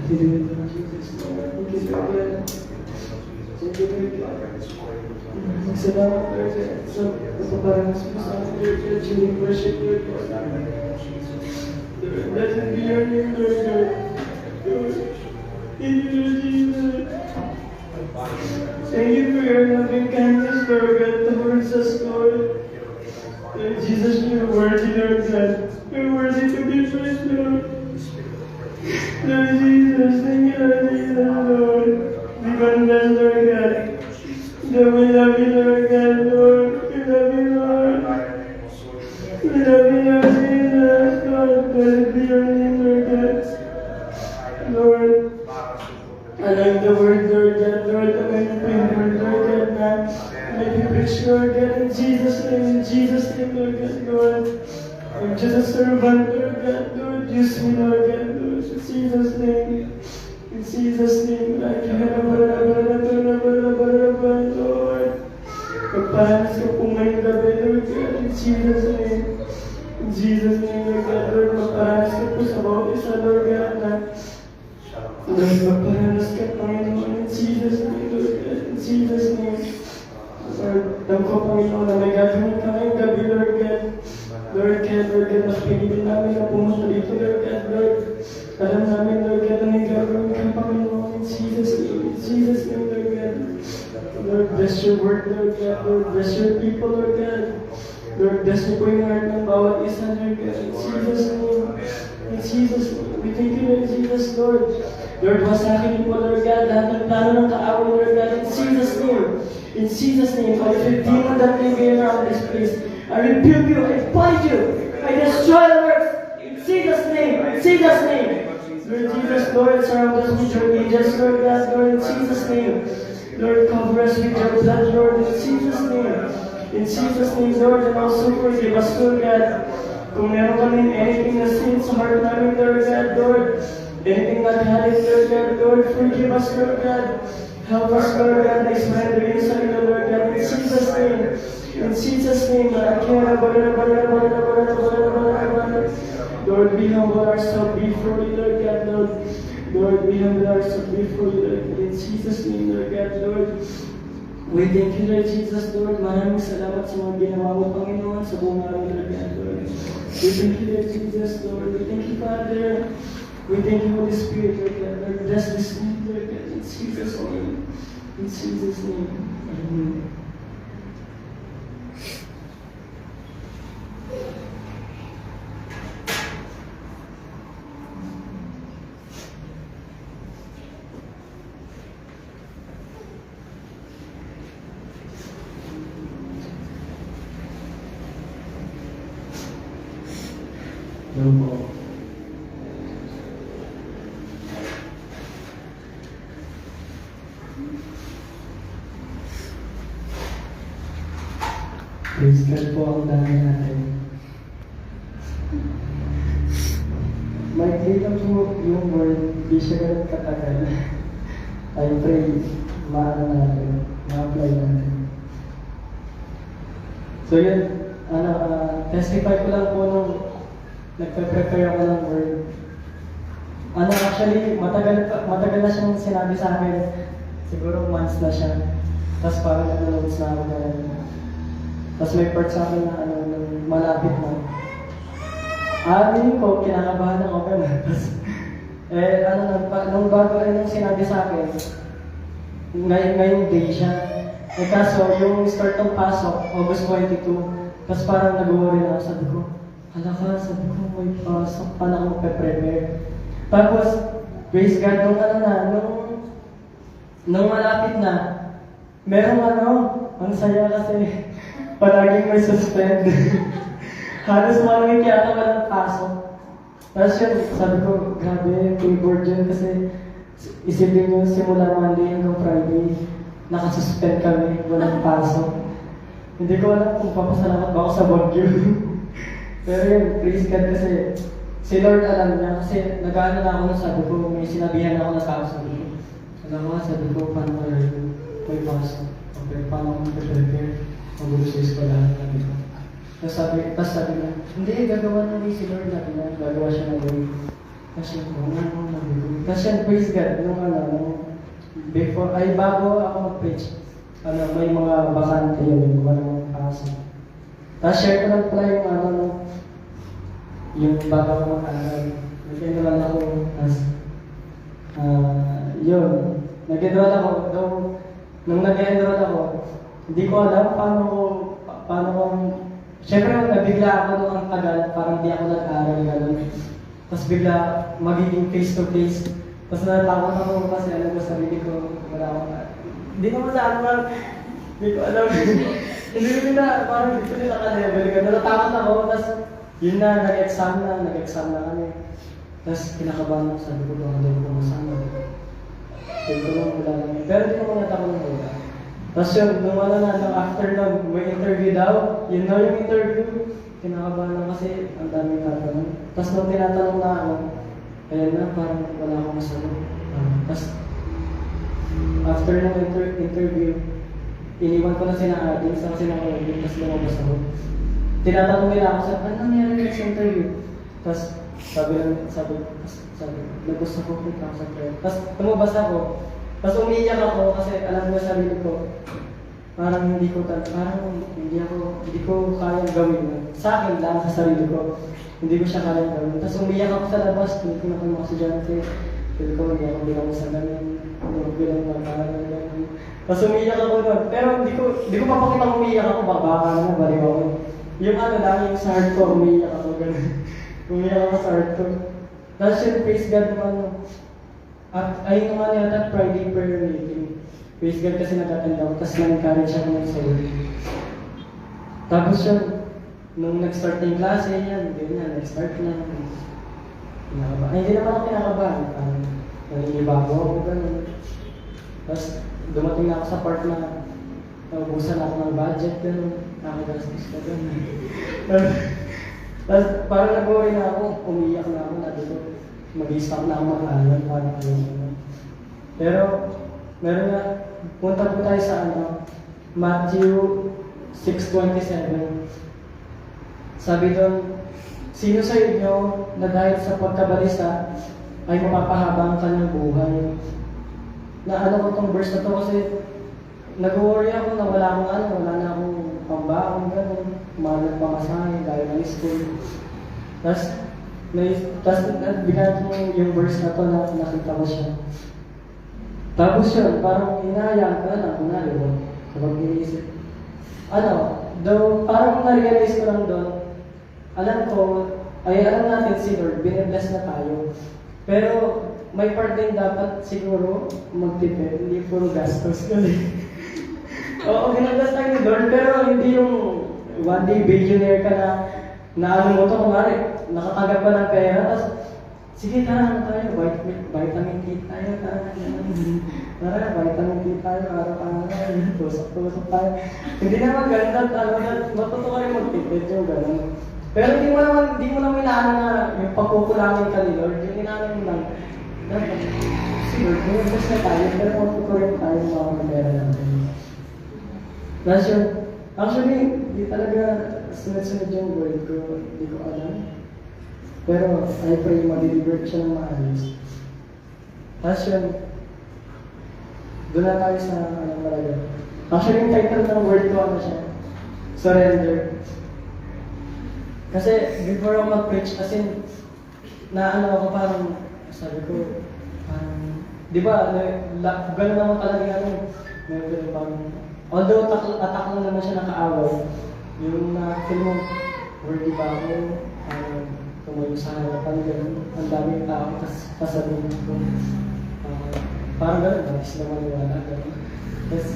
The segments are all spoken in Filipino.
Hallelujah, Lord Jesus, Lord. Thank you, Lord. Thank you, Lord. Salamat, Lord, sa pagpaparanas mo sa amin, Lord. During worship, Lord. Lord, blessed be your name, Lord. Lord, thank you, Lord Jesus. Thank you for your loving kindness, Lord God, towards us, Lord. Lord Jesus, you're worthy, Lord God. You're worthy to be praised, Lord. Lord Jesus, thank you, Lord Jesus, Lord. We bless, Lord God. Lord, we love you, Lord God, Lord. We love you, Lord. We love you, Lord Jesus, Lord. Blessed be your name, Lord God. Lord, I like the word, Lord God, Lord. I like the word, Lord God, man. Let me preach, Lord God, in Jesus' name, Lord God, Lord. I'm just a servant, Lord God, Lord. Use me, Lord God, Lord. In Jesus' name. In Jesus' name, I can't Lord. Pagpahalas ko po ngayong gabi, Lord God, in Jesus' name. In Jesus' name, Lord God, Lord, magpahalas ko po sa bawat isa, Lord God, na Lord, magpahalas ka, Panginoon, in Jesus' name, Lord God, in Jesus' name. Lord, alam ko, Panginoon, na may gagawin ka ngayong gabi, Lord God. Lord God, napilitin namin na pumunta dito, Lord God, Lord. Alam namin, Lord God, na may gagawin ka, Panginoon, in Jesus' name, Lord God. Lord, bless your word, Lord God. Lord, bless your people, Lord God. Lord, bless mo po yung heart ng bawat isa, Lord God. In Jesus' name. In Jesus' name. We thank you, Lord Jesus, Lord. Lord, wasakin po, Lord God, lahat ng plano ng kaaway, Lord God. In Jesus' name. In Jesus' name. I rebuke demon that may be around this place. I rebuke you. I fight you. I destroy the works. In Jesus' name. In Jesus' name. Lord Jesus, Lord, surround us with your angels, Lord God, Lord, in Jesus' name. Lord, cover us with your blood, Lord, in Jesus' name. In Jesus' name, Lord, and also forgive us, Lord God. Kung meron kami anything na sin sa heart namin, Lord God, Lord, anything not having, Lord God, Lord, forgive us, Lord God. Help us, Lord God, na surrender in sa inyo, Lord God, in Jesus' name. In Jesus' name, Lord, we humble ourselves before you, Lord God, Lord. Lord, we humble ourselves before you, Lord. In Jesus' name, Lord God, Lord. We thank you, Lord Jesus, Lord. Maraming salamat sa mga ginawa mo, Panginoon, sa buong araw, Lord God, Lord. We thank you, Lord Jesus, Lord. We thank you, Father. We thank you, Holy Spirit, Lord God. Lord, bless this name, Lord God, in Jesus' name. In Jesus' name. Amen. Hello po. Praise God po ang dami natin. Maikli lang po yung word, di siya ganun katagal. I pray, ma-apply natin. So yun, testify ko lang po nung nagpe-prepare ako ng word. Actually, matagal na siyang sinabi sa akin. Siguro months na siya. Tapos parang nag-notes na ako ganun. Tapos may part sa akin na malapit na. Hindi ko, kinakabahan ako ganun. Tapos, nung bago rin yung sinabi sa akin, ngayong day siya. Kaso, yung start ng pasok, August 22, tapos parang nag-worry na, sabi ko, sabi ko, may pasok, paano ako magpe-prepare? Tapos, praise God, nung malapit na, merong ang saya kasi, palaging may suspend. Halos malamig yata walang pasok. Tapos yun, sabi ko, grabe, favor dyan kasi isipin nyo simula Monday hanggang Friday, nakasuspend kami, walang pasok. Hindi ko alam kung papasalamat ba ako sa Baguio. Pero yun, praise God kasi si Lord alam niya kasi nag-ano na ako na sabi ko, may sinabihan ako na tao sabi ko. Alam mo, sabi ko, paano ko Lord, may pasok. Okay, paano ko prepare? Magulo sa eskwalahan namin ko. Tapos sabi niya, hindi, gagawa na rin si Lord natin na, gagawa siya ng way. Kasi tapos yan, praise God, before, bago ako mag-preach, may mga bakante yun, yung mga kaso. Tapos share ko lang pala yung bago ako mag-aral. Nag-enroll ako, tapos, yun, nag-enroll ako, nung nag-enroll ako, hindi ko alam paano ko, syempre nabigla ako nung ang tagal, parang di ako nag-aral gano'n. Tapos bigla magiging face-to-face. Tapos natatakot ako kasi alam ko sarili ko, wala akong hindi naman sa parang, hindi ko alam. Hindi ko na, parang hindi ko nila ka-level ka. Natatakot ako, tapos yun na, nag-exam na kami. Tapos kinakabahan ako, sabi ko ba, hindi ko masama. Hindi ko lang wala lang. Pero hindi ko natakot ng wala. Tapos yun, nung after nun, may interview daw. Yun na yung interview. Kinakabahan lang kasi ang daming tatanong. Tapos nung tinatanong na ako, ayan na, parang wala akong masagot. Tapos, after ng interview, iniwan ko na sila ating sa kasi nakawagin, tapos lumabas ako. Tinatanong nila ako sa, ano nangyari sa interview? Tapos, sabi, nagos ako punta ako sa prayer. Tapos, lumabas ako. Tapos umiiyak ako kasi alam mo sa sarili ko, parang hindi ko kayang gawin. Sa akin lang, sa sarili ko, hindi ko siya kayang gawin. Tapos umiyak ako sa labas, hindi ko na kung makasadyante. Hindi ko hindi ako bilang sa ganun, hindi ko bilang magkaroon ganun. Tapos umiyak ako nun. Pero hindi ko papakita umiyak ako, baka na, balik ako. Yung yung sa heart ko, umiyak ako ganun. Umiyak ako sa heart ko. Tapos yun, praise God naman. At ayun naman yata Friday prayer meeting. Praise God kasi nag-attend ako, tapos na-encourage ako ng soul. Tapos yun, nung nag-start na yung klase, nag-start na. Kinakabahan. Hindi naman ako kinakabahan. Naninibago ako, gano'n. Tapos dumating na ako sa part na naubusan ako ng budget, gano'n. Nakagastos ka gano'n. Tapos parang nag-worry na ako, umiyak na ako na dito. Mag-i-stop na ako mag-aral, parang ayun. Pero, meron na, punta po tayo sa Matthew 6:27. Sabi doon, sino sa inyo na dahil sa pagkabalisa ay mapapahaba ang kanyang buhay? Na ko tong verse na to kasi nag-worry ako na wala na akong pambaon, gano'n. Umalag pamasahe dahil ng school. Tapos bigyan ko yung verse na to na nakita ko siya. Tapos yun, parang inayaan ka lang, kunwari mo. Kapag iniisip. Parang na-realize ko lang doon, alam natin si Lord, binibless na tayo. Pero may part din dapat siguro magtipid, hindi puro gastos kasi. Oo, binibless tayo ni Lord, pero hindi yung one day billionaire ka na mo to, kunwari, nakatanggap ka ng pera, tapos sige, tara tayo, vitamin D tayo, tara, vitamin D tayo, araw-araw, tusok-tusok tayo. Hindi naman ganda, matuto ka rin magtipid yung gano'n. Pero hindi mo naman inaano na yung pagkukulangin ka ni Lord, yung inaano mo lang, si Lord, yung best na tayo, pero matuto rin tayo mga pera natin. That's yun. Actually, hindi talaga sunod-sunod yung word ko, hindi ko alam. Pero I pray ma-deliver siya ng maayos. Tapos yun, doon na tayo sa talaga. Actually, yung title ng word ko, siya? Surrender. Kasi before ako mag-preach, kasi ako parang, sabi ko, di ba, gano'n naman talaga although attack lang naman siya nakaaway, yung feel mo, worthy ba ako, tumayo sa harapan, gano'n, ang daming tao, kasabihin ko, parang gano'n, bagis naman wala, gano'n. Tapos,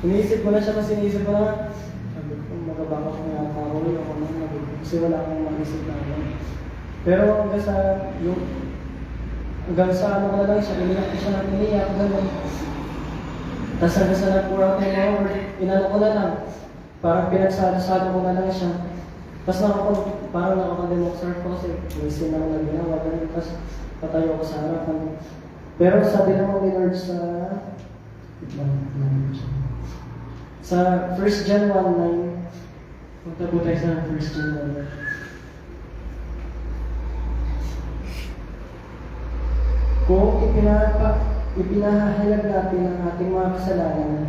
iniisip ko na siya kasi iniisip ko na, sabi ko, magabaka ko nga ako, ako na, kasi wala akong mag-isip na ako. Pero hanggang sa ano ko na lang siya, iniyak ko siya ng iniyak, gano'n. Tapos hanggang sa nag-pour out ng mga word, inano ko na lang, parang pinagsalo-salo ko na lang siya. Tapos parang nakakademok-start ko kasi may sin ako na ginawa, ganun. Tapos patayo ko sa harapan. Pero sabi naman ni Lord sa 1 John 1:9, punta po tayo sa 1 John 1:9. Kung ipinahayag natin ang ating mga kasalanan,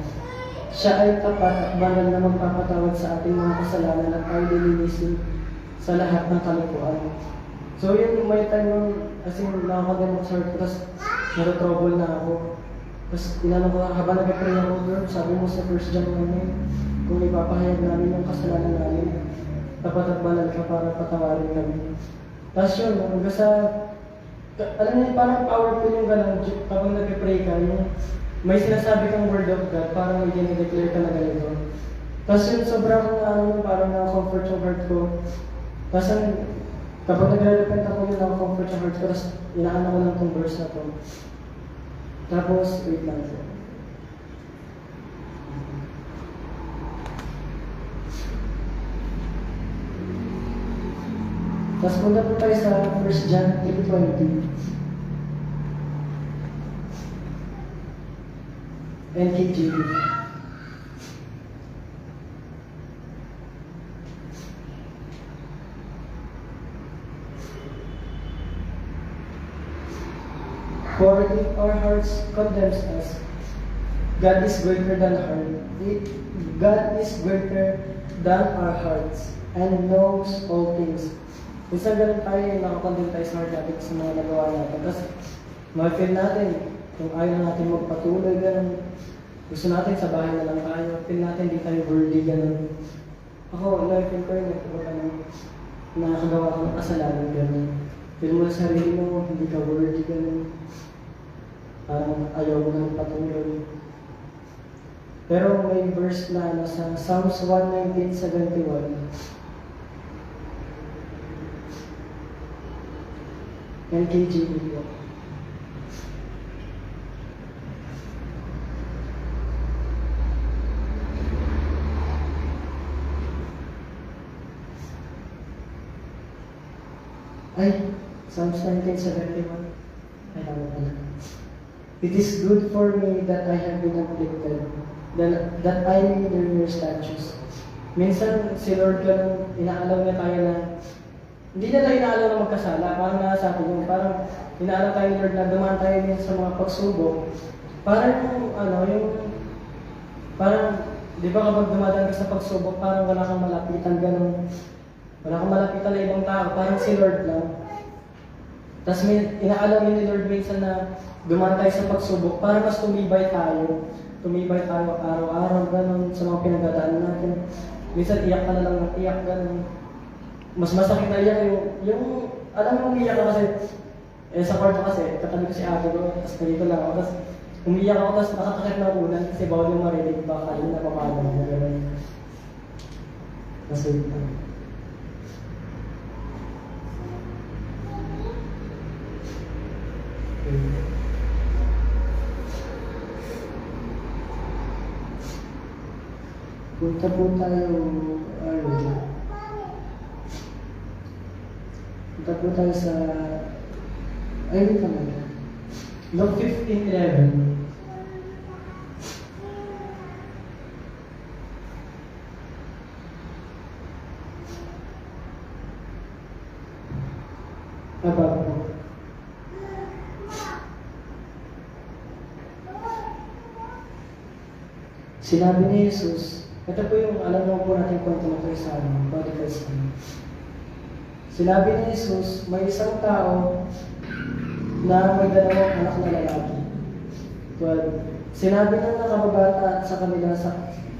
siya ay tapat at banal na magpapatawad sa ating mga kasalanan at tayo lilinisin sa lahat ng kalikuan. So yun, may time nung, as in, nakakademo sa heart ko, tapos naro-trouble na ako. Tapos inano ko, habang nag-pray ako, Lord, sabi mo sa 1 John 1, kung ipapahayag namin yung kasalanan namin, tapat at banal ka para patawarin kami. Tapos yun, hanggang sa, alam niyo, parang powerful yung gano'n, kapag nag-pray ka, yung may sinasabi kang word of God, parang may dinideclare ka na ganito. Tapos yun, sobrang, parang na-comfort yung heart ko. Tapos kapag nag-repent ako yun, na-comfort yung heart ko, tapos inaano ko lang itong verse na to. Tapos, wait lang po. Tapos punta po tayo sa 1 John 3:20. NKJV. For if our hearts condemns us, God is greater than God is greater than our hearts and knows all things. Minsan ganun tayo, nakakondem tayo sa heart natin sa mga nagawa natin. Tapos, ma-feel natin, kung ayaw natin magpatuloy, ganun. Gusto natin sa bahay na lang tayo. Feel natin, di tayo worthy, ganun. Ako, na-feel ko yun, nakakagawa ko ng kasalanan, ganun. Feel mo sa sarili mo, hindi ka worthy, ganun. Parang ayaw mo nang patuloy. Pero may verse na nasa Psalms 119:71. NKJV po. Ay, Psalms 19:71. Ay, tama pala. It is good for me that I have been afflicted, that I may learn your statutes. Minsan, si Lord ganun, inaalaw niya tayo na, hindi na tayo inaalaw na magkasala, parang nasa atin yung, parang inaalaw tayo ni Lord na dumaan tayo din sa mga pagsubok. Parang parang, di ba kapag dumadaan ka sa pagsubok, parang wala kang malapitan ganun. Wala kang malapitan na ibang tao, parang si Lord lang. Tapos inaalaw ni Lord minsan na dumaan tayo sa pagsubok para mas tumibay tayo. Tumibay tayo araw-araw, gano'n, sa mga pinagdadaanan natin. Minsan iyak ka na lang ng iyak, gano'n. Mas masakit na iyak yung alam mo umiyak ka kasi, sa kwarto kasi, katabi ko si ate ko, tapos ganito lang ako, tapos umiyak ako, tapos nakatakit na ulan kasi bawal yung marinig, baka yun na papalag na gano'n. Kasi, punta po tayo, punta po tayo sa, ayun naman, Luke 15:11. Apa po? Sinabi ni Jesus, ito po yung alam mo po natin kwento na ito sa prodigal son. Sinabi ni Jesus, may isang tao na may dalawang anak na lalaki. 12. Sinabi ng nakababata sa kanila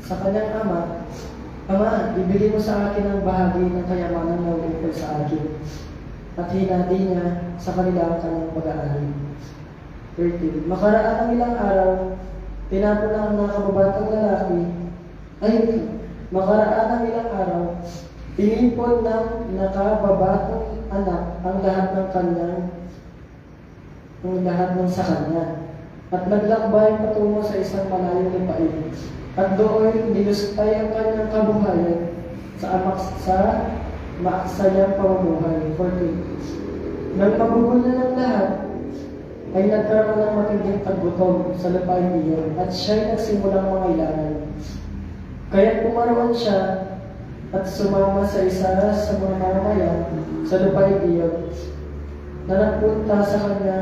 sa kanyang ama, Ama, ibigay mo sa akin ang bahagi ng kayamanan na ukol sa akin. At hinati niya sa kanila ang kanyang pag-aari. 13. Makaraan ng ilang araw, tinapon ang nakababatang lalaki. Makaraan ng ilang araw, pinipon ng nakababatang anak ang lahat ng sa kanya. At naglakbay patungo sa isang malayong lupain. At doon niluspay ang kanyang kabuhayan sa maaksayang pamumuhay. 14. Nang mabubul na ng lahat, ay nagkaroon ng matinding paggutom sa lupain iyon at siya'y nagsimulang mangailangan. Kaya pumaroon siya at sumama sa isa sa mga mamamayan sa lupain iyon na nagpunta sa kanya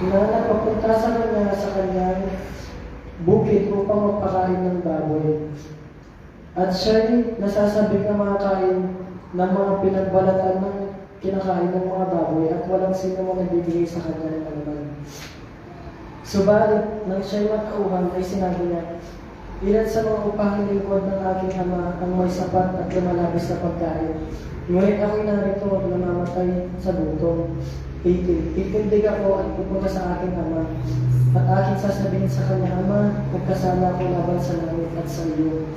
na napapunta sa kanyang bukid upang magpakain ng baboy. At siya'y nasasabik na makakain ng mga pinagbalatan ng kinakain ng mga baboy at walang sino mo nagbibigay sa kanya ng alaman. Subalit, nang siya'y matauhan ay sinabi niya, ilan sa mga upahang lingkod ng aking ama ang may sapat at lumalabis na pagkain. Ngunit ako'y narito at namamatay sa gutom. 18. Titindig ako at pupunta sa aking ama at aking sasabihin sa kanya, Ama, nagkasala ako laban sa langit at sa iyo.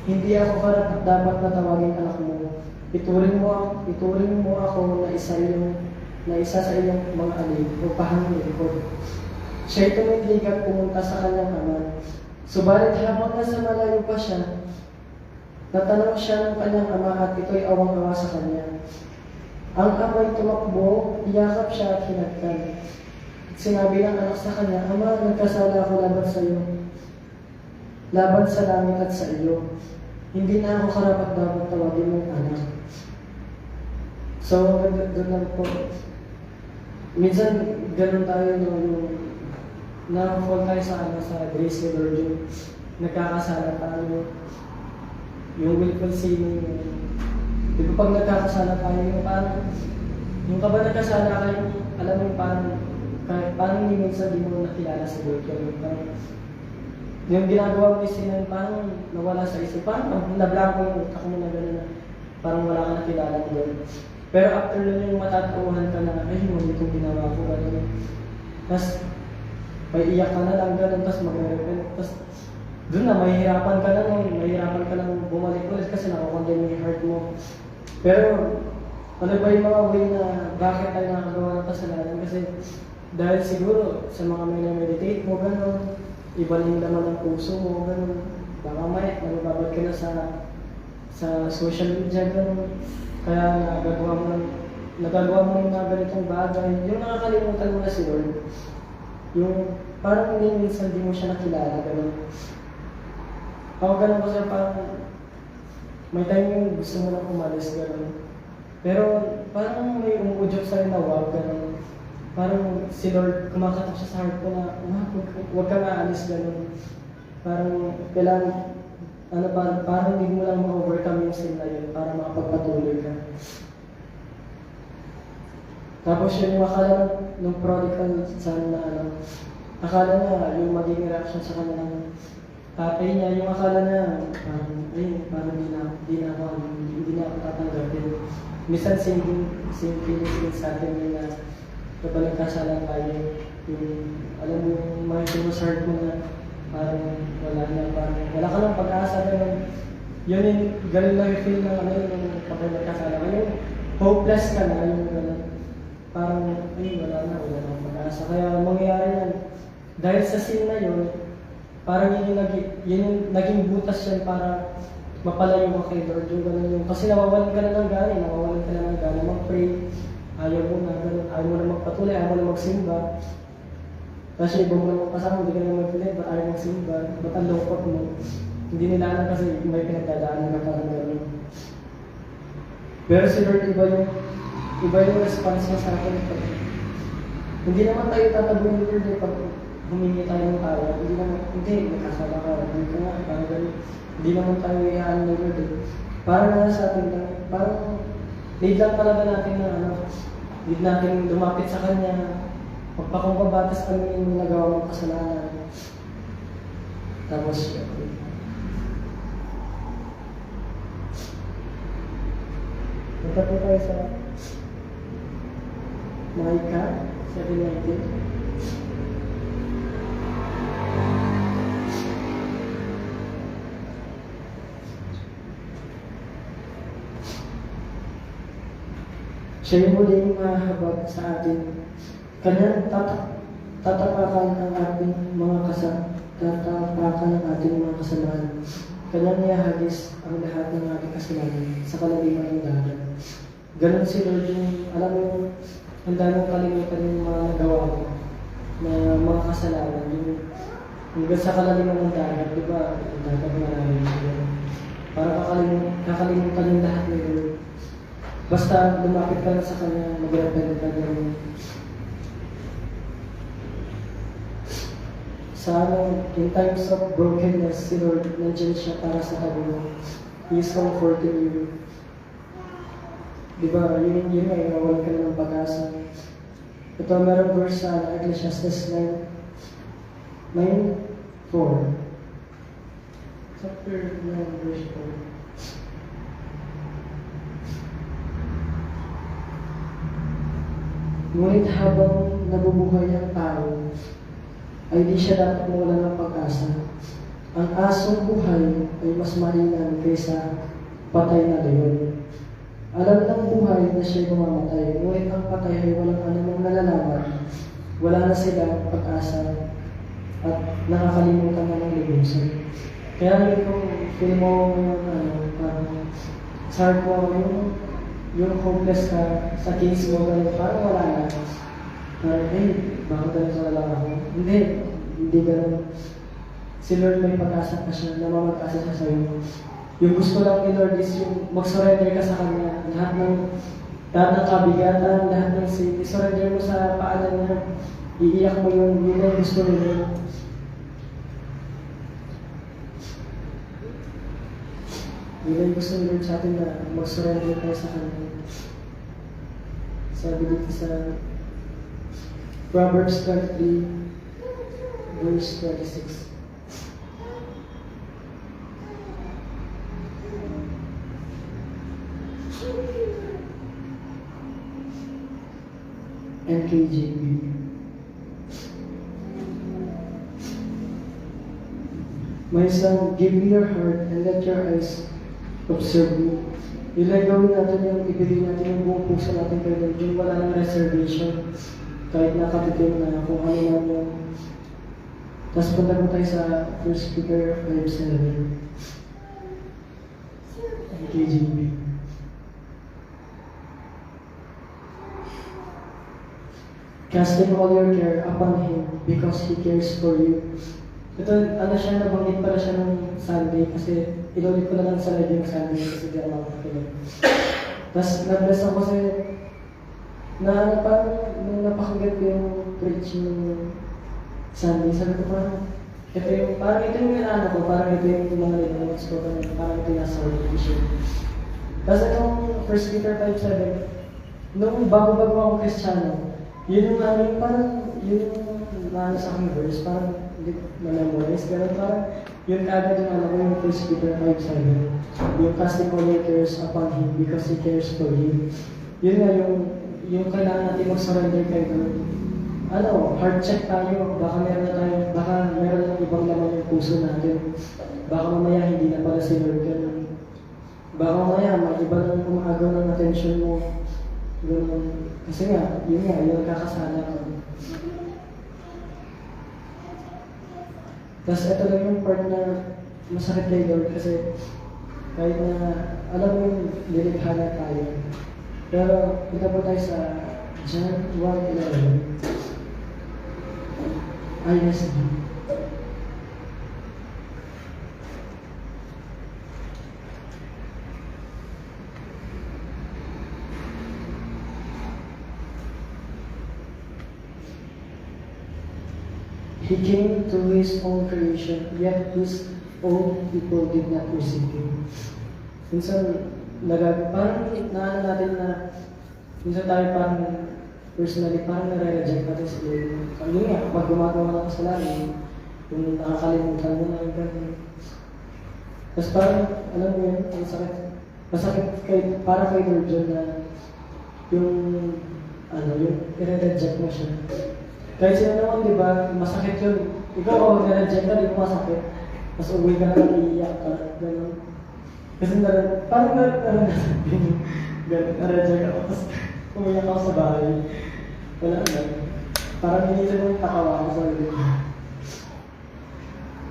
Hindi ako karapat dapat na tawagin anak mo. Ituring mo ako na isa sa iyong mga alin o pahanglingkod. Siya'y tumindig at pumunta sa kanyang ama. Subalit habang nasa malayo pa siya, natanong siya ng kanyang ama at ito'y awang-awa sa kanya. Ang ama'y tumakbo, iyakap siya at hinagkan. Sinabi ng anak sa kanya, Ama, nagkasala ako laban sa iyo, laban sa langit at sa iyo. Hindi na ako karapat dapat tawagin mong anak. So, doon lang po. Minsan, ganun tayo yung na-fall tayo sa grace ni Lord, yung nagkakasala tayo. Yung willful sinning, di ba pag nagkakasala tayo, yung kapag nagkasala kayo, alam mo yung parang minsan di mo nakilala si Lord. Yung ginagawa mo yung sinan, parang nawala sa isip. Parang nablanko yung utak mo na gano'n na parang wala ka nakilala ni Lord. Pero after nun yung matatauhan ka na, ay, hindi itong ginawa ko. Tapos, may iyak ka na lang gano'n, tapos mag-repent. Tapos, doon na, mahihirapan ka lang bumalik ulit kasi nakakondemn yung heart mo. Pero, ano ba yung mga way na bakit tayo nakagawa ng kasalanan? Kasi, dahil siguro, sa mga may na-meditate mo, gano'n, iba na yung laman ng puso mo, gano'n. Baka may, nababad ka na sa social media, gano'n. Kaya nagagawa mo yung mga ganitong bagay. Yung nakakalimutan mo na si Lord. Yung parang minsan di mo siya nakilala, gano'n. Ako gano'n kasi parang may time yung gusto mo lang umalis, gano'n. Pero parang may umuudyok sa'yo na wag, gano'n. Parang si Lord, kumakatok siya sa heart ko na, huwag ka maalis, gano'n. Parang kailangan, parang hindi mo lang ma-overcome yung sin na yun para makapagpatuloy ka. Tapos yung akala ng prodigal son na akala niya yung magiging reaction sa kanya ng tatay niya, yung akala niya parang hindi na ako tatanggapin. Minsan same feelings din sa atin yun na kapag nagkasala tayo, yung alam mo yung mga sa heart mo na parang wala ka ng pag-asa, gano'n. Yun yung gano'n lang yung feel ng yung kapag nagkasala ka, yung hopeless ka na, yung gano'n. Parang, wala nang pag-asa. Kaya mangyayari yan. Dahil sa sin na yun, parang yun yung naging butas yan para mapalayo ka kay Lord. Yung gano'n yung, kasi nawawalan ka na ng gana, mag-pray. Ayaw mo na, gano'n. Ayaw mo na magpatuloy, ayaw mo na magsimba. Kasi ibang mo naman kasama, hindi ka naman magpilit, ba't ayaw magsimba? Ba't ang lungkot mo? Hindi nila alam kasi may pinagdadaanan ka parang gano'n. Pero si Lord, iba yung response niya sa akin. Hindi naman tayo tatabuhin ni Lord pag humingi tayo ng tawa. Hindi, nagkasala ka, hindi ka nga, parang gano'n. Hindi naman tayo iaan ni Lord Parang na sa atin lang, parang need lang talaga natin na need natin lumapit sa Kanya. Magpakumbabatas kami yung nagawa mong kasalanan. Tapos, punta po tayo sa Micah 7:19. Siya yung muling mahabag sa atin. Kanyang tatapakan ang ating mga kasalanan. Kanyang niyahagis ang lahat ng ating kasalanan sa kalaliman ng dagat. Ganon si Lord yung, alam mo, ang daming kalimutan yung mga nagawa mo na mga kasalanan. Yung hanggang sa kalaliman ng dagat, di ba? Ang dagat maraming. Para kakalimutan yung lahat ng Lord. Basta lumapit ka na sa Kanya, mag-repent ka na. in times of brokenness, si Lord, nandiyan siya para sa tabi mo. He is comforting you. Diba, yun ay nawalan ka na ng pag-asa. Ito, merong verse sa Ecclesiastes 9:4. Chapter 9, verse 4. Ngunit habang nabubuhay ang tao, ay di siya dapat mawalan ng pag-asa. Ang asong buhay ay mas mainam kaysa patay na leon. Alam ng buhay na siya'y mamamatay, ngunit ang patay ay walang anumang nalalaman. Wala na silang pag-asa at nakakalimutan na ng libusan. Kaya yun kung feel mo parang sarap mo yung hopeless ka sa case mo, parang wala na. Parang, bakit ganito na lang ako? Hindi ganun. Si Lord may pag-asa pa siya, namamag-asa siya sa'yo. Yung gusto lang ni Lord is yung mag-surrender ka sa Kanya. Lahat ng kabigatan, lahat ng sin, i-surrender mo sa paanan niya. Iiyak mo yun ang gusto ni Lord. Yun ang gusto ni Lord sa atin na mag-surrender tayo sa Kanya. Sabi dito sa Proverbs 23, verse 26. NKJV. My son, give me your heart and let your eyes observe me. Gawin natin yung ibigay natin yung buong puso natin kay Lord, yung wala ng reservation. Kahit nakatikim na kung ano lang yung... Tapos punta mo tayo sa 1 Peter 5:7. NKJV. Casting all your care upon Him because He cares for you. Ito, siya, nabanggit pala siya ng Sunday kasi inulit ko na lang sa live yung Sunday kasi di ako makakinig. Tapos na-bless ako kasi parang nung napakagad ko yung preach ng Sunday, sabi ko parang ito yung inaano ko, parang ito yung mga notes ko, parang ito yung nasa orientation. Tapos itong 1 Peter 5:7, nung bago-bago akong Kristiyano, yun yung parang yun yung sa aking verse, parang hindi ko na-memorize, pero parang yun kagad yung ko yung 1 Peter 5:7, yung casting all your cares upon Him because He cares for you. Yun nga yung kailangan natin mag-surrender kay God. Heart check tayo, baka meron ng ibang laman yung puso natin. Baka mamaya hindi na pala si Lord ganun. Baka mamaya may iba nang umagaw ng attention mo. Ganun. Kasi yun kakasala ko. Tapos ito lang yung part na masakit kay Lord kasi kahit na alam mo yung lilikha na tayo. Pero punta po tayo sa John 1:11. ISB. He came to His own creation, yet His own people did not receive Him. Minsan, parang natin na minsan tayo parang personally, parang nare-reject natin si Lord. Yun nga, kapag gumagawa ng kasalanan, yung nakakalimutan mo na yung gano'n. Tapos parang, alam mo yun, ang sakit. Masakit para kay Lord yun na yung i-reject mo siya. Kahit sila naman, di ba, masakit yun. Ikaw, i-reject ka, di mo masakit. Tapos uwi ka na, iiyak ka, gano'n. Kasi parang na-reject ako. Tapos umiyak ako sa bahay. Wala na. Parang inisip mo yung takawa ko sa ulit.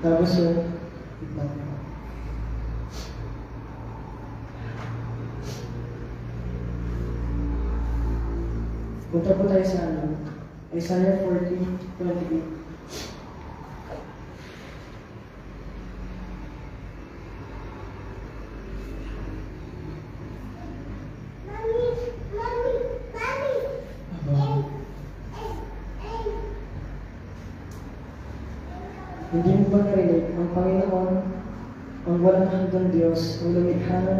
Tapos yun, punta po tayo sa Isaiah 40:28. Hindi mo ba narinig ang Panginoon, ang walang hanggang Diyos, ang lumikha ng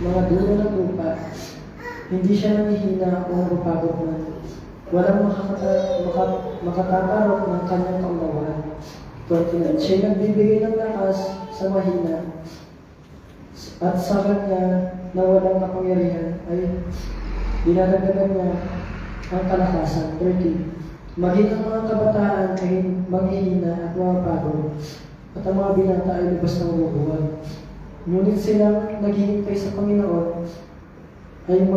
mga dulo ng lupa, hindi siya nanghihina o napapagod man. Walang makatatarok ng kanyang kaunawaan. 29. Siya nagbibigay ng lakas sa mahina at sa kanya na walang kapangyarihan ay dinadagdagan niya ang kalakasan. 30. Maging ang mga kabataan ay manghihina at mapapagod at ang mga binata ay lubos ng mabubuhay. Ngunit silang naghihintay sa Panginoon ay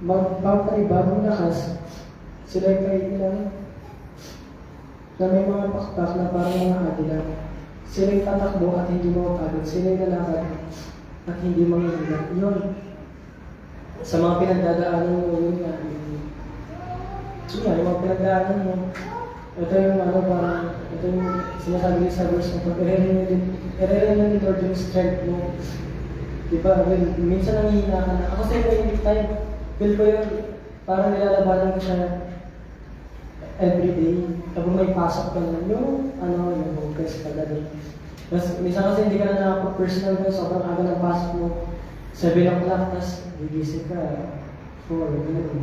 magpapanibagong lakas. Sila ay kailan na may mga pakpak na parang mga agila. Sila ay tatakbo at hindi mapapagod. Sila ay lalakad at hindi manghihina. Yun. Sa mga pinagdadaanan mo, yun nga. Yun nga, yung mga pinagdaanan mo. Ito yung parang, ito yung sinasabi sa verse na ito. I-re-renew ni Lord yung strength mo. Diba? Minsan nanghihina ka na. Ako sa'yo may time. Feel ko yun. Parang nilalabanan ko siya everyday. Kapag may pasok ka na, yung focus ka gano'n. Tapos, minsan kasi hindi ka na nakapag-personal mo, sobrang aga ng pasok mo. 7 o'clock, tapos gigising ka, 4, gano'n.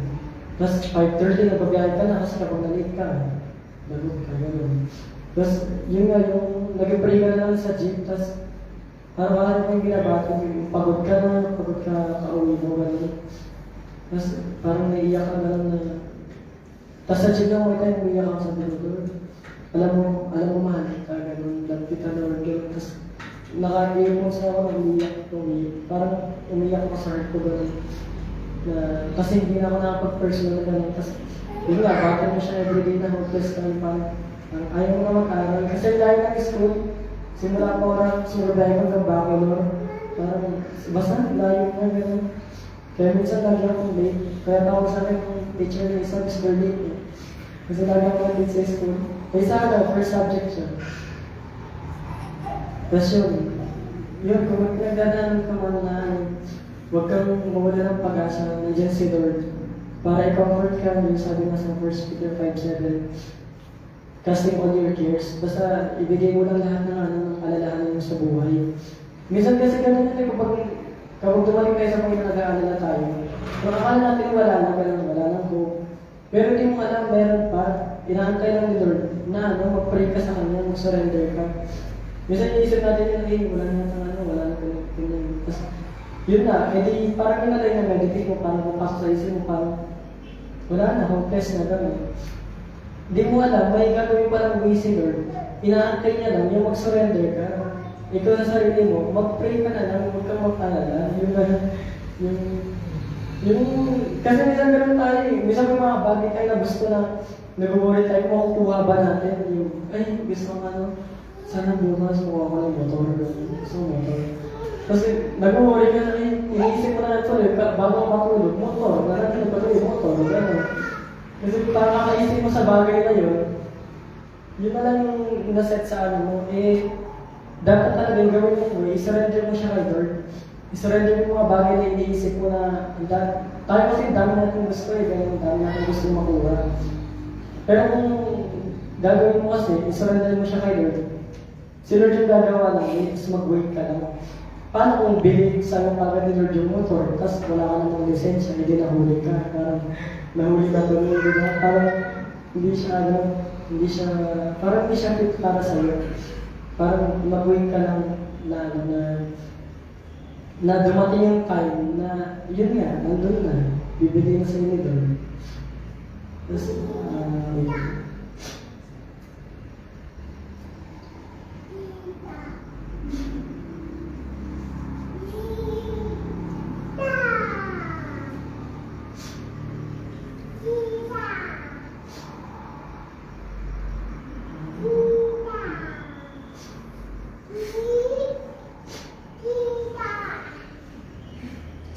Tapos, 5:30, nagbabiyahe ka na kasi kapag na-late ka, lagot ka, gano'n. Tapos, yun nga, yung nag-pray ka na lang sa gym, tapos, parang yung binabatid, yung pagod ka kauwi mo, gano'n. Tapos, parang naiiyak ka gano'n na, tapos sa gym lang mo tayo, umiyak ako sa Lord. Alam mo, mahal ka, gano'n, lapit ka na Lord, gano'n. Tapos, naka-earphones na ako, umiyak. Parang umiyak ako sa heart ko, gano'n. Kasi hindi na ako nakapag-personal, gano'n. Tapos, yun nga, bakit mo siya everyday na hopeless ka, parang ayaw mo na mag-aral. Kasi dahil ng school, simula ko na sumabay hanggang bachelor. Parang, basta, layo na, gano'n. Kaya minsan lagi akong late. Kaya tawag sa akin yung teacher na isang Mr. Late. Kasi lagi akong late sa school. Kaya sa akin, first subject siya. Tapos yun, kung pinagdadaanan ka man na huwag kang mawala ng pag-asa, nandiyan si Lord. Para i-comfort ka, yung sabi nga sa 1 Peter 5:7, casting all your cares. Basta ibigay mo lang lahat ng alalahanin mo sa buhay. Minsan kasi ganun yun, kapag dumating tayo sa Panginoon, nag-aalala tayo. Kung akala natin wala na hope. Pero hindi mo alam, meron pa. Inaantay lang ni Lord na mag-pray ka sa Kanya, mag-surrender ka. Minsan iisip natin yun, wala na ganun. Tapos, yun na, edi parang yun na tayo na-meditate mo, parang pupasok sa isip mo, parang wala na, hopeless na gano'n. Hindi mo alam, may gagawin pa lang si Lord. Inaantay niya lang, yung mag-surrender ka. Ikaw sa sarili mo, mag-pray ka na lang, huwag kang mag-alala. Kasi minsan gano'n tayo eh. Minsan may mga bagay tayo na gusto na nag-worry tayo, makukuha ba natin? Gusto ko sana bukas makuha ko ng motor. Gusto ko motor. Kasi nag-worry ka na iniisip mo na ito bago matulog, motor. Narating na patuloy, motor. Gano'n. Kasi parang kakaisip mo sa bagay na yun na lang yung naset sa mo, dapat talaga yung gawin mo, i-surrender mo siya kay Lord. I-surrender mo mga bagay na iniisip mo na tayo kasi dami natin gusto ganyan, dami natin gusto makuha. Pero kung gagawin mo kasi, i-surrender mo siya kay Lord. Si Lord yung gagawa lang, tapos mag-wait ka lang. Paano kung bilhin sa yung pagod ni Lord yung motor, tapos wala ka namang lisensya, hindi nahuli ka, parang nahuli ka tuloy, diba? Parang hindi siya fit para sa'yo. Parang mag-wait ka lang na dumating yung time na yun nga, nandun na, bibigay na sa inyo doon. Tapos,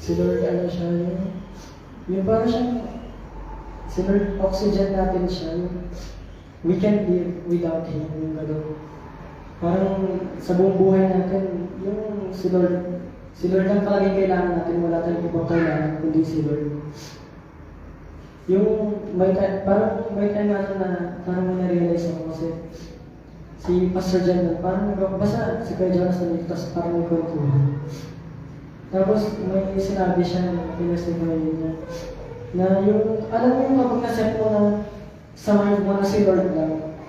si Lord, siya yung parang siyang, si Lord, oxygen natin siya, we can't live without Him, yung gano'n. Parang sa buong buhay natin, yung si Lord lang palagi kailangan natin, wala tayong ibang kailangan, kundi si Lord. Yung may time na parang na-realize ako kasi, si Pastor Jan, parang basta si Kuya Jonas na tapos parang may kwentuhan. Tapos may sinabi siya na pinastimay niya na yung, alam mo yung kapag naset mo na sa mind mo na si Lord lang,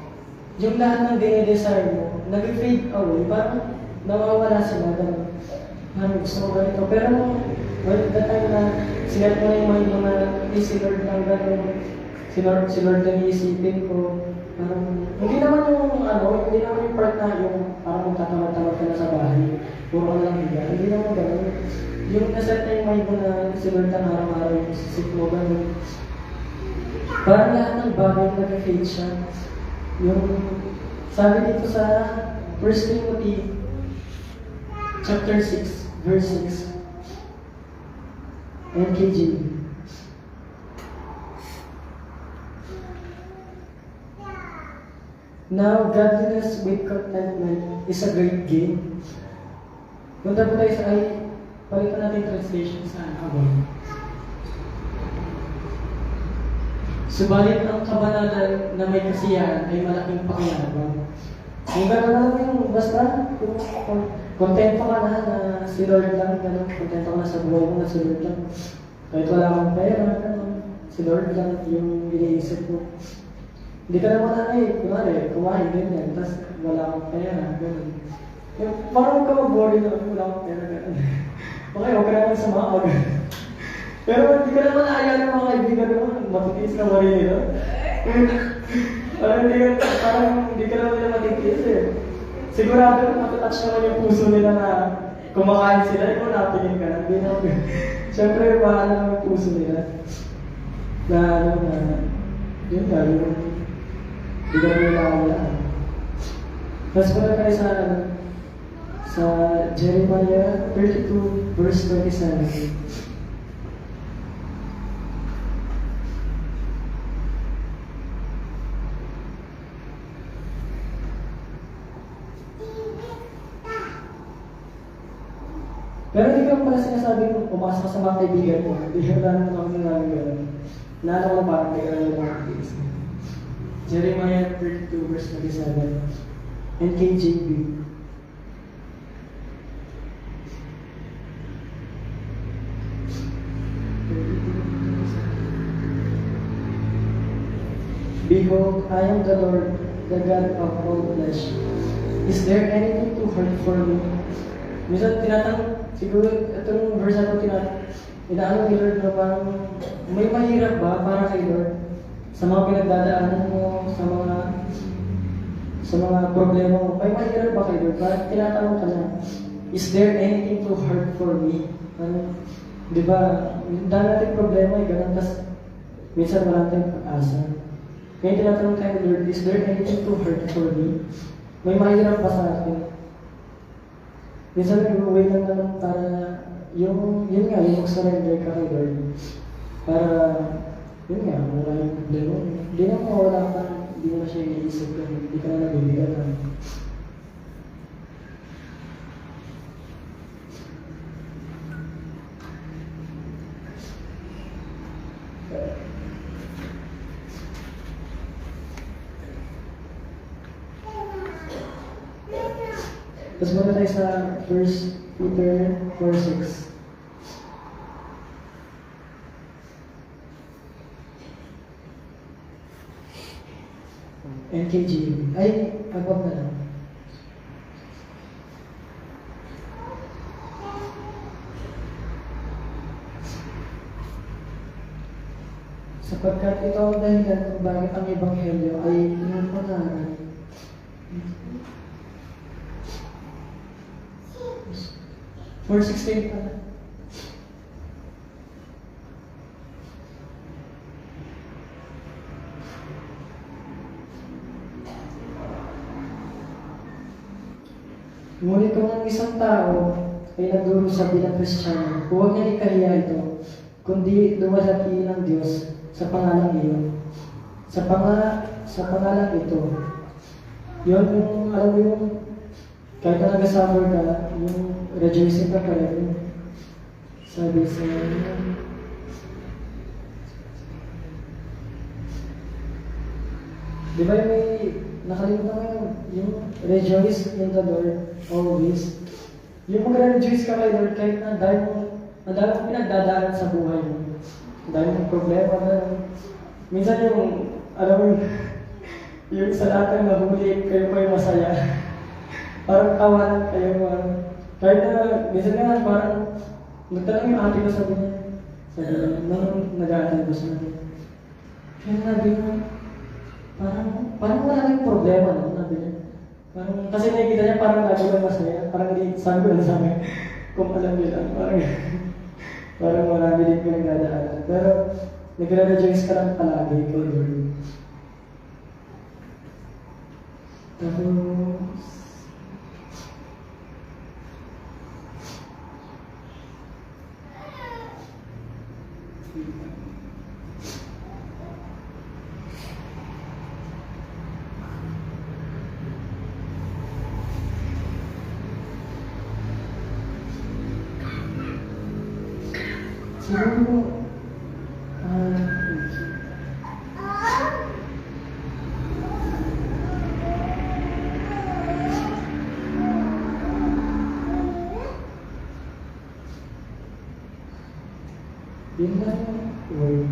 yung lahat ng dinidesire mo, nag-fade away, parang nawawala sila, gano'n. Parang gusto mo ganito. Pero well, that time na sinet mo na yung mind mo na si Lord lang gano'n, si Lord lang iisipin ko, parang, hindi naman yung part na yung parang magtatamad-tamad ka na sa bahay, puro ka lang higa, hindi naman gano'n. Yung naset na yung mind mo na si Lord lang araw-araw yung sisip mo, gano'n. Parang lahat ng bagay nag-fade siya. Yung sabi dito sa 1 Timothy chapter 6, verse 6, NKJV. Now, godliness with contentment is a great gain. Punta po tayo sa palitan natin translation sa abang. Subalit ang kabanalan na may kasiyahan ay malaking pakinabang. Kung gano'n lang yung basta, kung kontento ka na si Lord lang, gano'n, kontento ka na sa buhay mo na si Lord lang. Kahit wala kang pera, gano'n, si Lord lang yung iniisip mo. Hindi ka naman kunwari, kumain ganyan, tapos wala kang pera, gano'n. Parang huwag ka mag-worry na wala kang pera, gano'n. Okay, huwag ka naman sumawag. Pero hindi ka naman naaya ng mga kaibigan mo, matitiis na marin nila. Parang hindi ka naman nila matitiis eh. Sigurado matatouch naman yung puso nila na kumakain sila, ikaw napingin ka na. Siyempre, mahal naman yung puso nila. Yun nga, hindi ka naman nakawala. Tapos pala tayo sa Jeremiah 32, verse 27. Pero hindi ka pala sinasabing pumasok sa mga kaibigan mo. Hindi ka lang naman namin gano'n. Naalala ko parang may gano'n mga kaibigan. Jeremiah 32 verse 27. NKJV. Behold, I am the Lord, the God of all flesh. Is there anything too hard for me? Minsan siguro itong verse na ito inaano ni Lord na parang may mahirap ba para kay Lord sa mga pinagdadaanan mo, sa mga problema mo, may mahirap ba kay Lord? Parang tinatanong ka na, is there anything too hard for me? Di ba, dahil natin problema ay ganun, tas minsan wala tayong pag-asa. Ngayon tinatanong tayo ni Lord, is there anything too hard for me? May mahirap ba sa akin? Minsan nag-uwi lang naman para yung mag-surrender ka kay Lord. Para, yun nga, wala yung problema. Hindi na mawala ka, hindi mo na siya iisip ka, hindi ka na nabibigan. Tapos muna tayo sa 1 Peter 4:6. NKJV. Ay, above na lang. Sapagkat ito ang dahilan kung bakit ang Ebanghelyo ay inuunahan. 4:16 pala. Ngunit kung ang isang tao ay nagdurusa bilang Kristiyano, huwag niya ikahiya ito, kundi luwalhati ng Diyos sa pangalang iyon. Sa pangalang ito. Yun yung, alam mo yung, kahit na nag-suffer ka, yung rejoicing ka pa rin. Sabi sa di ba yung may nakalimutan ko yung rejoice in the Lord always. Yung mag-rejoice ka kay Lord kahit na dahil mong pinagdadaanan sa buhay mo. Dahil mong problema na minsan yung, alam mo yung sa lahat ng nahuli, kayo pa yung masaya. Parang kawalan kayo. Kahit na, minsan nga parang nagtanong yung ate ko sabi niya, nung nag-aaral ko sa natin. Kaya nabi mo, parang wala kayong problema, no? Nabi niya. Parang, kasi nakikita niya parang lagi lang masaya. Parang hindi, sabi ko lang sa akin, kung alam niyo lang, parang marami din pinagdadaanan. Pero, nagre-rejoice ka lang palagi kay Lord. Tapos, siguro, yun lang yung word.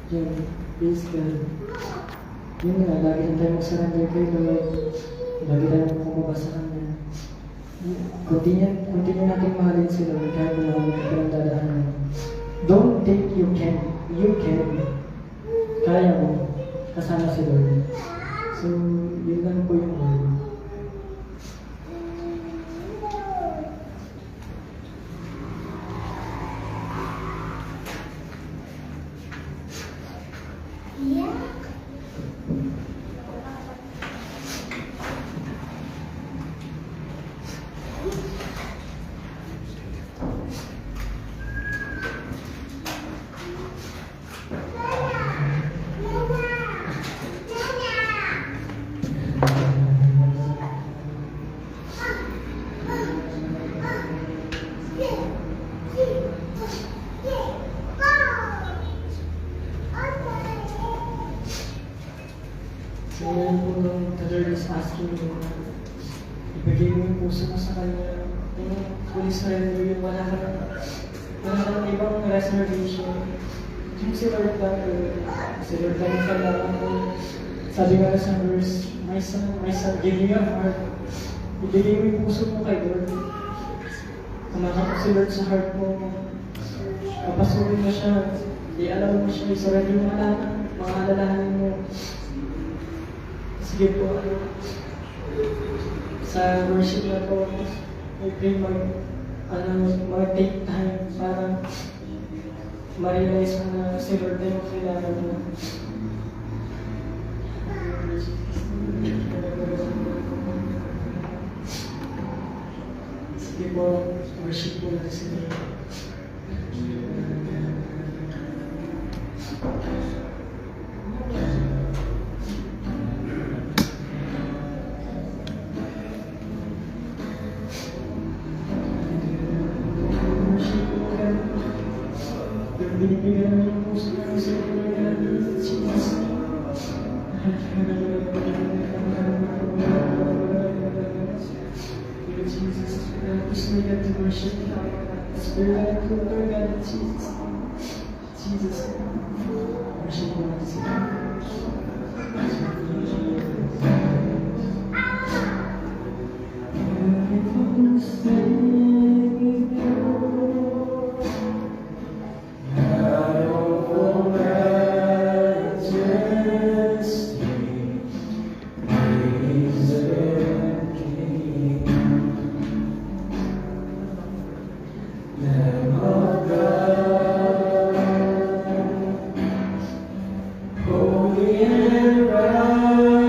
Yun, praise God. Yun nga, lagi na tayo mag-surrender kay Lord. Lagi tayo kumaba sa Kanya. Continue natin mahalin si Lord kahit na naman pinagdadaanan. Don't think you can. You can. Kaya mo. Kasama si Lord. So, yun lang po yung word. So, ngayon po the Lord is asking you na ibigay mo yung puso mo sa Kanya. Yung fully surrender yun, wala ka ng ibang reservation. Yung si Lord lang, si Lord lang yung kailangan mo. Sabi nga sa verse, my son, give me your heart. Ibigay mo yung puso mo kay Lord. Kumakap si Lord sa heart mo. Papasukin mo siya. I-alam mo siya, i-surrender mo lahat ng mga alalahanin mo. Sige po, sa worship na po, I pray mag-take time para ma-realize mo na si Lord na yung kailangan mo. Sige po, worship po natin si Lord. Binibigyan mo yung puso namin sa Lord, Jesus. Lord Jesus, gusto na yan to worship you. Spirit of Lord God, Jesus. Jesus, worship mo natin si Lord. Holy and righteous.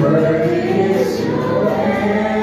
Worthy is your name.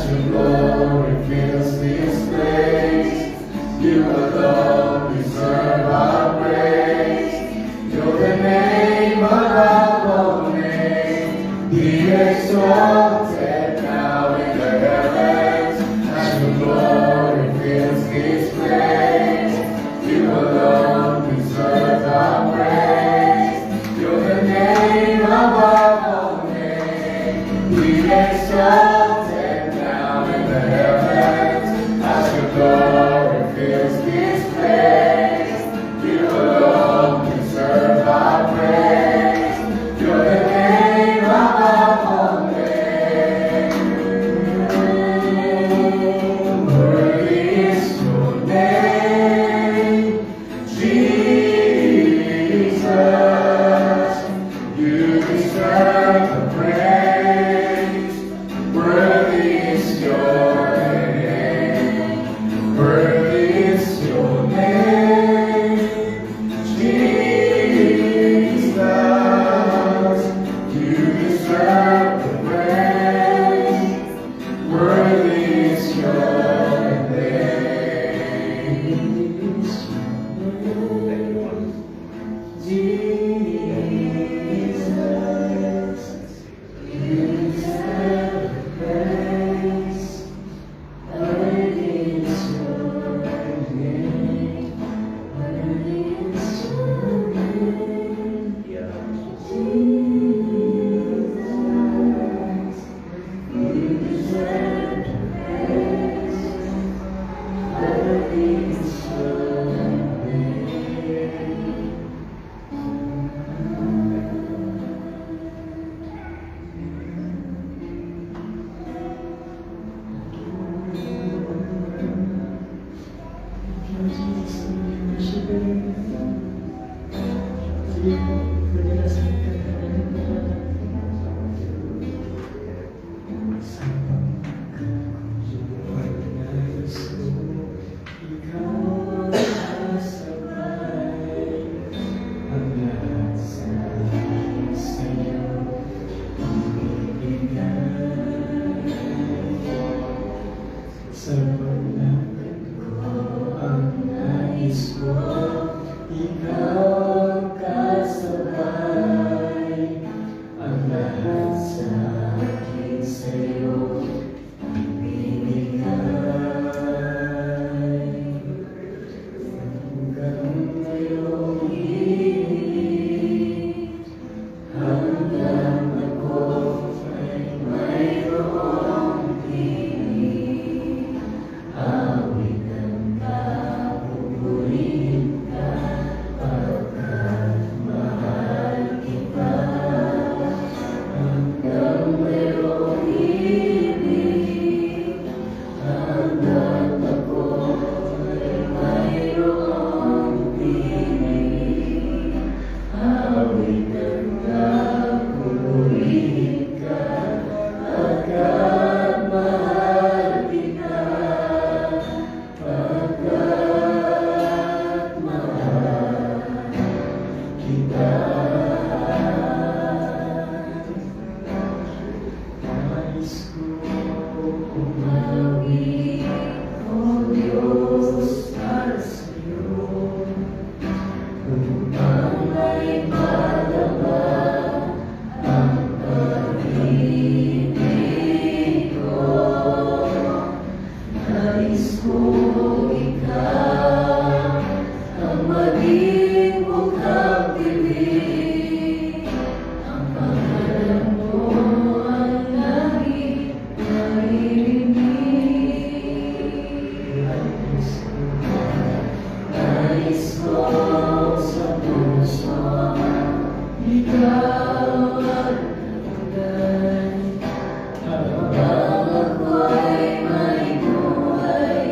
as your glory fills this place. You alone deserve our praise. You're the name above all names. Be exalted now in the heavens as your glory fills this place. You alone deserve our praise. You're the name above all names. Be exalted now in the heavens as your glory fills this place. You alone deserve our praise. You're the name above all names. Worthy is your name, Jesus. You deserve the praise. Worthy is your name. Worthy is your name, Jesus. You deserve the praise. Worthy is your name. Sa paglapit ko, ang nais ko, ikaw kasabay. Ang lahat sa akin sa'yo ibinigay. Hanggang ngayong hihigit, hanggang ako ay mayroong piling. Awit ang kapupurihin ka, pagkat mahal kita. Hanggang mayroong ibig, hanggang ako ay mayroong piling. Awit ang kapupurihin ka, pagkat mahal kita. Pagkat mahal kita. Nais ko umawi, O Diyos, para sa'yo, upang may madama ang pag-ibig ko. Nais ko ikaw ang maging mukhang bibig. Ang pangalan mo ang langit maririnig. Nais ko sa puso ikaw ang natanggan. Habang ako'y may buhay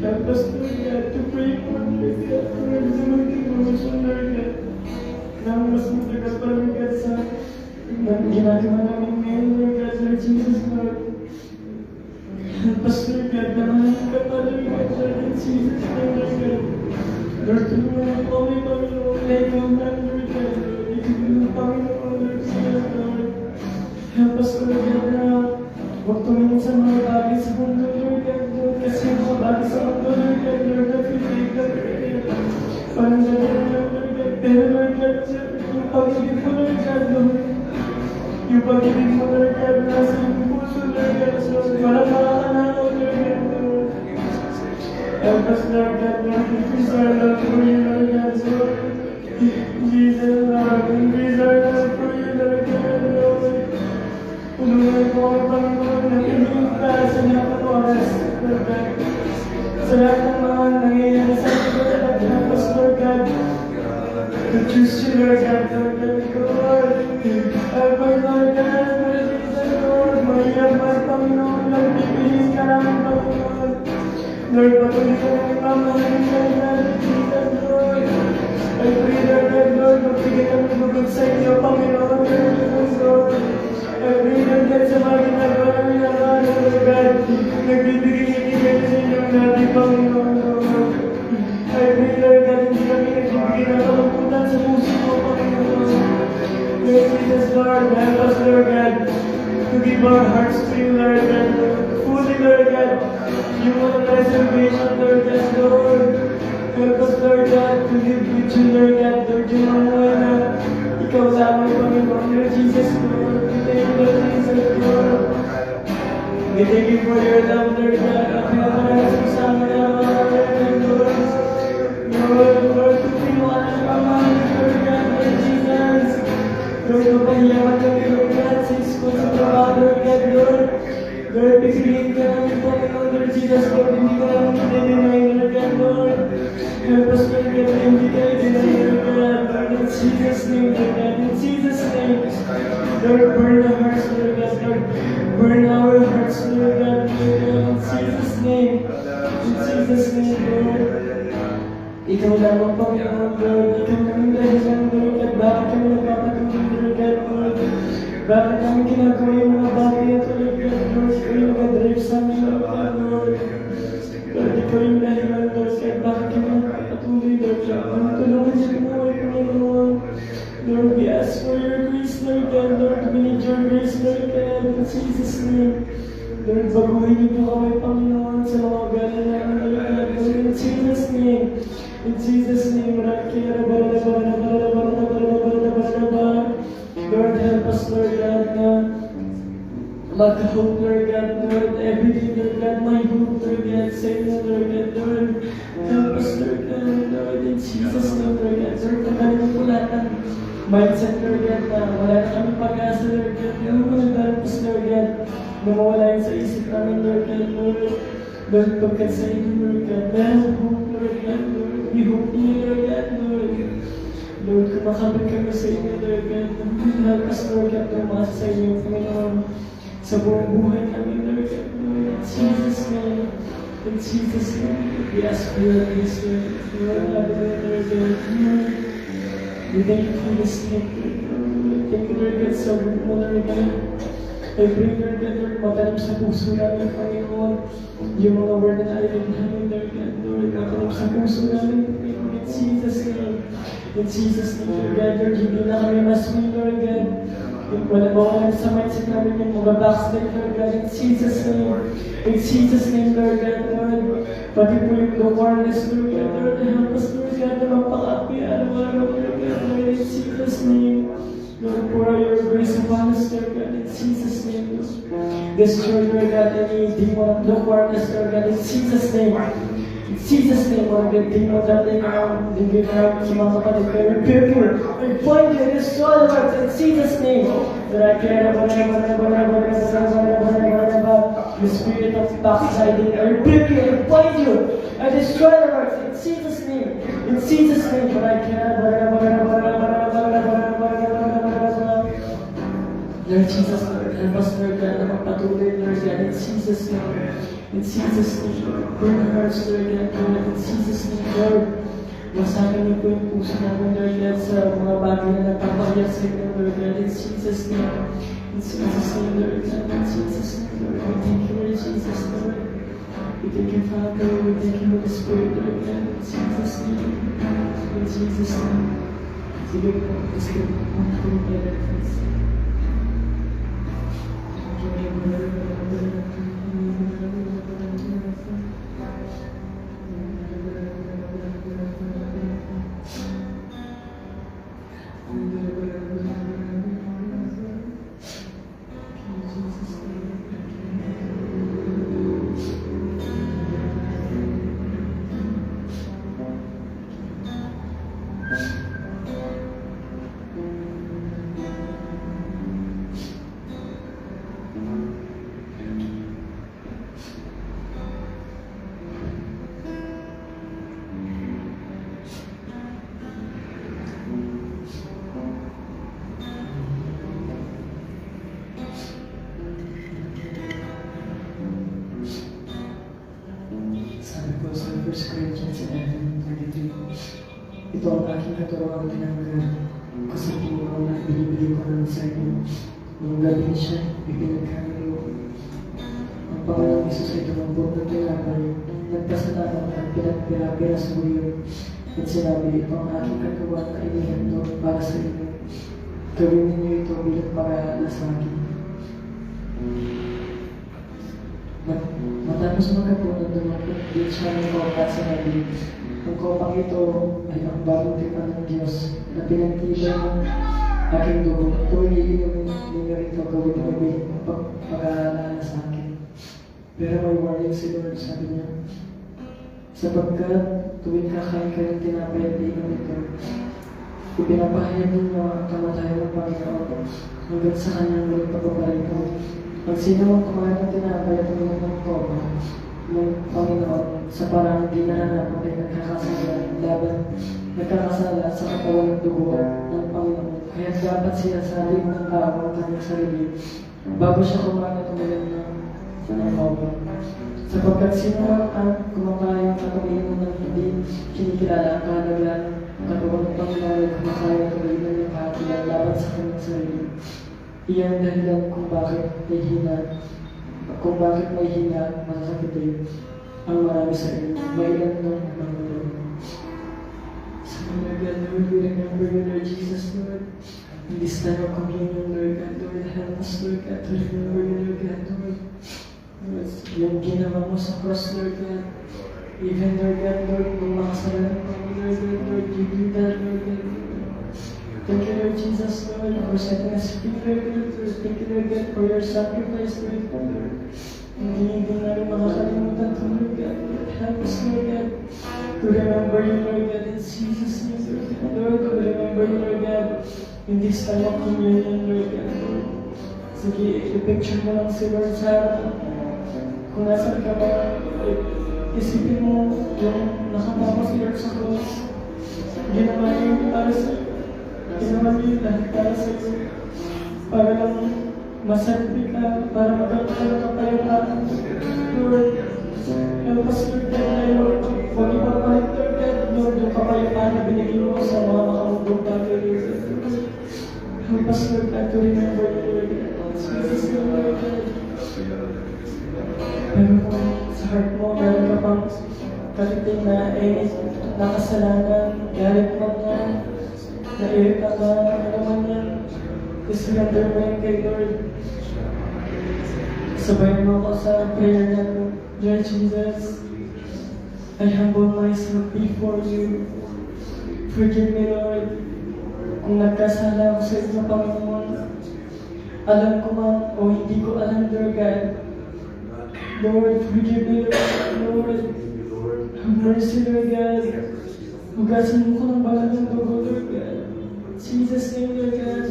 Help us, Lord God, to pray for Lord God, for everyone devotion, Lord God. Nang mas matagal pa, Lord God, sa ginagawa namin ngayon, Lord God, Lord Jesus, Lord. Help us, Lord God, na mahalin ka pa, Lord God, Lord Jesus, Lord God. Lord, tulungan mo kami, Panginoon, na ikaw na, Lord God, Lord. Ikaw na, Panginoon, Lord Jesus, Lord. Help us, Lord God, na huwag tumingin sa mga bagay sa mundo, Lord God, Lord. Kasi yung mga bagay sa mundo, Lord God, Lord, that we take that, Lord God. Parang gano'n lang, Lord God. Pero, Lord God, yung pag-ibig mo, Lord God, Lord. Yung pag-ibig mo, Lord God, nasa yung puso, Lord God, so walang makakanakaw, Lord God, Lord. Help us, Lord God, Lord, increase our love for you, Lord God, so Jesus, Lord, increase our love for you, Lord God, Lord. Tulungan mo ang Panginoon na tingin ka sa lahat ng oras, Lord God. Sa lahat ng mga nangyayari sa atin, Lord God, help us, Lord God, to choose you, Lord God, Lord God, Lord. Help us, Lord God, Lord Jesus, Lord. Mahirap man, Panginoon, Lord, pipiliin ka namin, Panginoon. Lord, patuloy ka namin, mamahalin ka namin, Jesus, Lord. I pray, Lord God, Lord, magbigay kami bugod sa inyo, Panginoon, Lord Jesus, Lord. I pray, Lord God, sa mga ginagawa namin ang araw, Lord God, nagbibigay sa inyo natin, Panginoon, Lord. I pray, Lord God, hindi kami nagbibigay ng kalungkutan sa puso mo, Panginoon. Lord Jesus, Lord, help us, Lord God, to give our hearts to you, Lord God, fully, Lord God. You want reservation, Lord God, Lord. Help us, Lord God, to live with you, Lord God, Lord, yung mga na ikaw lamang, Panginoon, Lord Jesus, Lord. We thank you, Lord Jesus, Lord. We thank you for your love, Lord God. At pinapanalas mo sa amin ang mga Lord. Lord, tutunuan ang pamahal, Lord God, Lord Jesus. Lord, mapahiyaman kami, Lord God, sa school, sa trabaho, Lord God, Lord. Lord, pipiliin ka namin, Panginoon, Lord Jesus, Lord, hindi ka namin i-deny, Lord God, Lord. Help us, Lord God, na hindi ka i-deny, Lord God, Lord, in Jesus' name, Lord God, in Jesus' name. Lord, burn the hearts, Lord God, Lord. Burn our hearts, Lord God, Lord God, in Jesus' name. In Jesus' name, Lord. Ikaw lamang, Panginoon, Lord. Ikaw namin dahilan, Lord God. Bakit kami nagpapatuloy, Lord God, Lord? Bakit kami ginagawa yung mga bagay na ito, Lord God, Lord? Ikaw yung nag-drive sa amin, Lord God, Lord. Lord, ikaw yung dahilan, Lord God. Bakit kami nagpapatuloy, Lord God? Lord, tulungan sa buhay, Panginoon. Lord, we ask for your grace, Lord God, Lord. We need your grace, Lord God, in Jesus' name. Lord, baguhin niyo po kami, Panginoon, sa mga ugali namin, Lord God, Lord, in Jesus' name. In Jesus' name, Lord, help us, Lord God, na mag-hope, Lord God, Lord, every day, Lord God, my hope, Lord God, save me, Lord God, Lord. Help us, Lord God, Lord, in Jesus' name, Lord God, Lord, tanggalin po lahat ng mindset, Lord God, na wala na kami pag-asa, Lord God, Lord, help us, Lord God, na mawala yun sa isip namin, Lord God, Lord. Lord, pagkat sa inyo, Lord God, meron hope, Lord God, Lord. We hope in you, Lord God, Lord. Lord, kumakabit kami sa inyo, Lord God. Naglakas, Lord God, tumasa sa inyo, Panginoon. Sa buong buhay namin, Lord God. In Jesus' name. In Jesus' name. We ask for your grace, Lord. Lord, Lord God. We thank you for this night, Lord God. Thank you, Lord God, sa buong mo, Lord God. I pray, Lord God, Lord, matalim sa puso namin, Panginoon. Yung mga word na narinig namin, Lord God, Lord, matalim sa puso namin, Panginoon. In Jesus' name. In Jesus' name, Lord God, Lord, hindi na kami maswing, Lord God. Yung wala mawala sa mindset namin yung mga backslide, Lord God. In Jesus' name. In Jesus' name, Lord God, Lord. Pati po yung lukewarmness, Lord God, Lord, help us, Lord God, na magpakapi, araw-araw, Lord God, Lord, in Jesus' name. Lord, pour out your grace upon us, Lord God, in Jesus' name, Lord. Destroy, Lord God, any demon of lukewarmness, Lord God, in Jesus' name. In Jesus' name, Lord God, demon that they are living out sa mga kapatid ko. Rebuke you, and point you, destroy the works, in Jesus' name. Lord, I care about the spirit of backsliding. I rebuke you, and point you, I destroy the works, in Jesus' name. In Jesus' name, Lord, I care Lord Jesus, Lord, help us, Lord God, na magpatuloy, Lord God, in Jesus' name. In Jesus' name, Lord. Burn our hearts, Lord God, Lord, in Jesus' name, Lord. Masakin niyo po yung puso namin, Lord God, sa mga bagay na nagpapahiya sa inyo, Lord God, in Jesus' name. In Jesus' name, Lord God, in Jesus' name, Lord. We thank you, Lord Jesus, Lord. We thank you, Father. We thank you, Holy Spirit, Lord God, in Jesus' name. In Jesus' name. Sige po, gusto ko po ang reference. Ito ang aking katuroang tinanggal ko sa puno na binibili ko ng sa inyo. Nung gabi siya, ipinagkamilo. Ang Panginoong Isus ay tumambot ng tinapay, nagpasalamat at pinagpira-pira sa buyo. At sinabi, ito ang aking katuroang na inihandog para sa inyo. Gawin ninyo ito bilang pag-aalala sa akin. Matapos magkapunan, dumakot din siya ng kopa sa nabi. Ang kopang ito ay ang bagong tipan ng Diyos na pinagtibay ng aking dugo. Kung iinumin ninyo ito, gawin mo bilang pag-aalala sa akin. Pero may warning si Lord, sabi niya. Sapagkat tuwing kakain kayo ng tinapay at iinom ito, ipinapahayag ninyo ang kamatayan ng Panginoon hanggang sa kanyang muling pagbabalik ko. Pag sino ang kumain ng tinapay at uminom ng kopa ng Panginoon sa parang hindi nahanap ay nagkakasala sa katawan ng dugo ng Panginoon. Kaya dapat siya sa liig ng tao ang kanyang sarili bago siya kumain at uminom ng kopa. Sapagkat sino ang kumakain at uminom ng hindi kinikilala ang kahalagahan ng katawan ng Panginoon ay kumakain at uminom ng kahalagahan laban sa kanyang sarili. Iyan dahilan kung bakit may hina, masasakit din ang marami sa inyo. May ilan ng Panginoon. So, Lord God, Lord, we remember you, Lord Jesus, Lord. In this time of communion, Lord God, Lord, help us, Lord God, to remember you, Lord God, Lord. Yung ginawa mo sa cross, Lord God. Even, Lord God, Lord, kung makasalanan kami, Lord God, Lord, you do that, Lord God. Thank you, Lord Jesus, Lord, for setting us free, Lord God. Thank you, Lord God, for your sacrifice, Lord God, Lord. Hindi namin makakalimutan to, Lord God. Lord, help us, Lord God, to remember you, Lord God, in Jesus' name, Lord God. Lord, to remember you, Lord God, in this time of communion, Lord God, Lord. Sige, i-picture mo lang si Lord sa harap. Kung nasan ka ba, isipin mo yung nakapapa si Lord sa cross. Ginawa niyo para sa Ginawa niyo yung lahat para sa iyo. Para lang masabi ka, para magkakaroon ka pa yung lahat. Lord, help us Lord God na Lord. Huwag ipagpalit Lord God, Lord, yung kapayapaan na binigay mo sa mga makamugong bagay Lord. Help us Lord God to remember you Lord. Jesus Lord God. Pero kung sa heart mo, meron ka pang kaliting na nakasalanan, galit mo na, nairita ka, ano naman yan, surrender mo yan kay Lord. Sabayin mo ako sa prayer na Lord Jesus, I humble myself before you. Forgive me Lord, kung nagkasala ako sa inyo Panginoon, alam ko man o hindi ko alam Lord God. Lord, forgive me Lord. Have mercy Lord God. Hugasan mo ko ng banal ng dugo Lord God. Jesus name Lord God.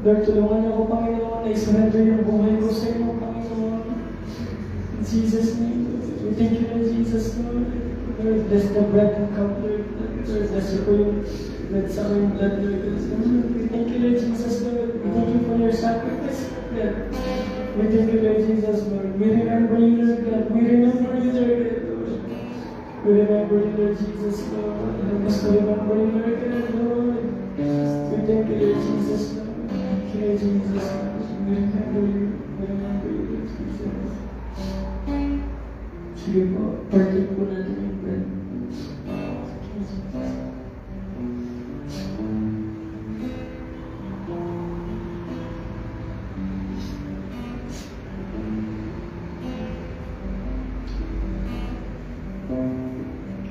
Lord, tulungan niyo ako Panginoon na isurrender yung buhay ko sa inyo Panginoon. In Jesus name, we thank you Lord Jesus Lord. Lord, bless the bread and cup Lord. Lord, bless you po yung blood sa aking blood Lord God. We thank you Lord Jesus Lord. We thank you for your sacrifice Lord. We thank you Lord Jesus Lord. We remember you Lord God. We remember you Lord God. We remember you Lord Jesus Lord. Help us to remember you Lord God Lord. We thank you Lord Jesus Lord. Thank you Lord Jesus Lord. We remember you. We remember you Lord Jesus. Sige po, partake po natin yung bread.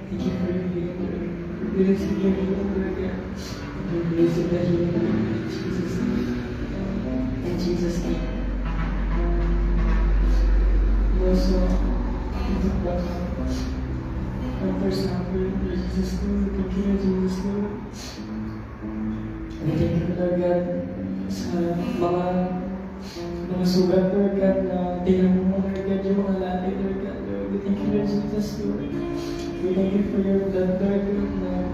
Thank you for your healing, Lord. Release your healing, Lord God. Release your healing, Lord. In Jesus' name. In Jesus' name. Also, the blood of first number, Lord Jesus, Lord. Thank you, Lord Jesus, Lord. And thank you, Lord God, sa mga sugat, Lord God, na tingnan mo, Lord God, yung mga labi, Lord God, Lord. We thank you, Lord Jesus, Lord. We thank you for your blood, Lord, na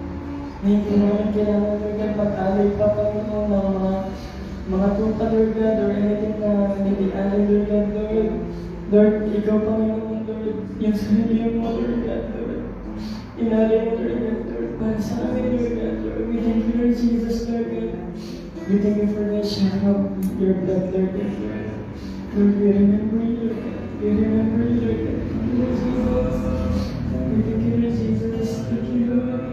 hindi namin kailangan, Lord God, mag-alay pa Panginoon ng mga tupa, Lord God, or anything na hindi alay, Lord God, Lord. Lord, ikaw, Panginoon, Lord, yung sarili mo, Lord God, Lord. Inalay mo, Lord God, Lord, para sa amin, Lord God, Lord. We thank you, Lord Jesus, Lord God. We thank you for the sharing of your blood, Lord God, Lord. Lord, we remember you, Lord God. We remember you, Lord God. Lord Jesus. We thank you, Lord Jesus. Thank you, Lord.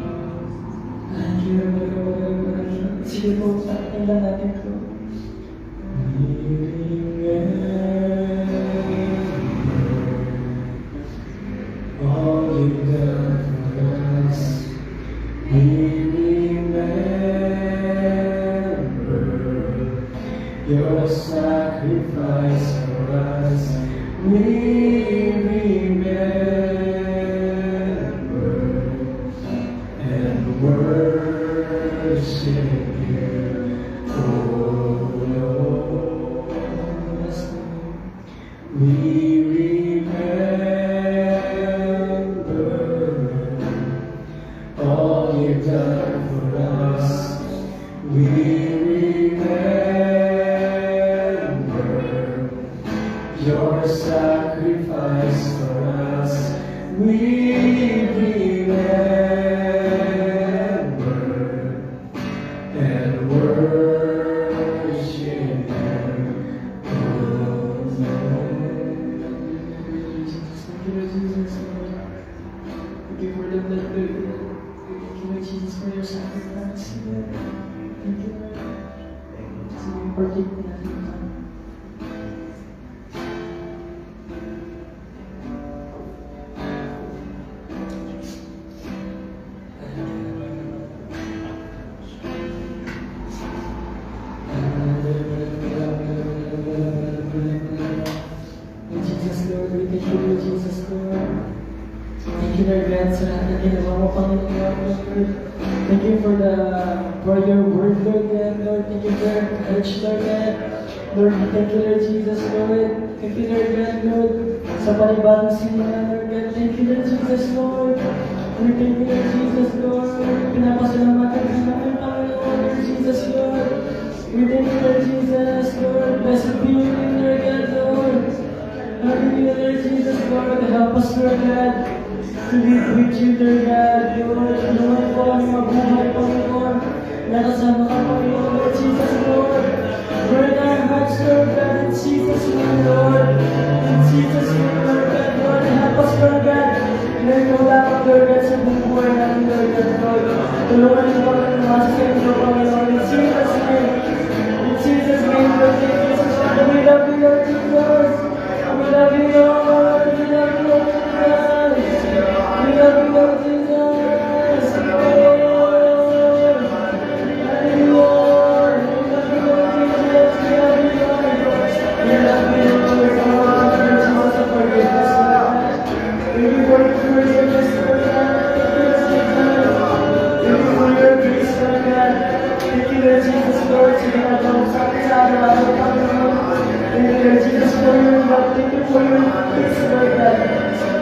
Thank you, Lord. Sige po, saktan lang natin po. All you've done for us, we remember your sacrifice for us. We remember and worship you, oh Lord. We remember all you've done for us. We remember your sacrifice for us. We remember and worship you, oh Lord. Thank you, Lord Jesus. Thank you for the blood, Lord. Thank you, Lord Jesus, for your sacrifice. Thank you, Lord. Sige, partake po natin ito. Jesus, Lord, we thank you, Lord Jesus, Lord. Thank you, Lord God, sa lahat na ginawa mo, Panginoon, Lord. Thank you for your word, Lord God, Lord. Thank you for your courage, Lord God. Lord, we thank you, Lord Jesus, Lord. Thank you, Lord God, Lord, sa panibagong simula, Lord God. Thank you, Lord Jesus, Lord. We thank you, Lord Jesus, Lord. Pinapasalamatan ka namin, Panginoon, Lord Jesus, Lord. We thank you, Lord Jesus, Lord. Blessed be your name, Lord God, Lord. Hallelujah, Lord Jesus, Lord. Help us, Lord God, to live with you, Lord God, Lord. Tulungan po ang mabuhay, Panginoon. Nakasama ka, Panginoon, Lord Jesus, Lord. Burn our hearts, Lord God, in Jesus' name, Lord. In Jesus' name, Lord God, Lord. Help us, Lord God. Lord, wala ka, Lord God, sa buong buhay namin, Lord God, Lord. Tulungan niyo, Panginoon, masasayin niyo, Panginoon. In Jesus' name. In Jesus' name, Lord Jesus, Lord. We love you, Lord Jesus. We love you, Lord. We love you, Lord Jesus. We love you, Lord Jesus. Lord. Hallelujah. Lord. We love you, Lord Jesus. We love you, Lord. We love you, Lord. Lord Jesus, forgive us, Lord. Thank you for your forgiveness, Lord God. Thank you for your grace, Lord God. Thank you, Lord Jesus, Lord. Sige na daw sa akin sa araw-araw, Panginoon. Thank you, Lord Jesus, for your love. Thank you for your grace, Lord God.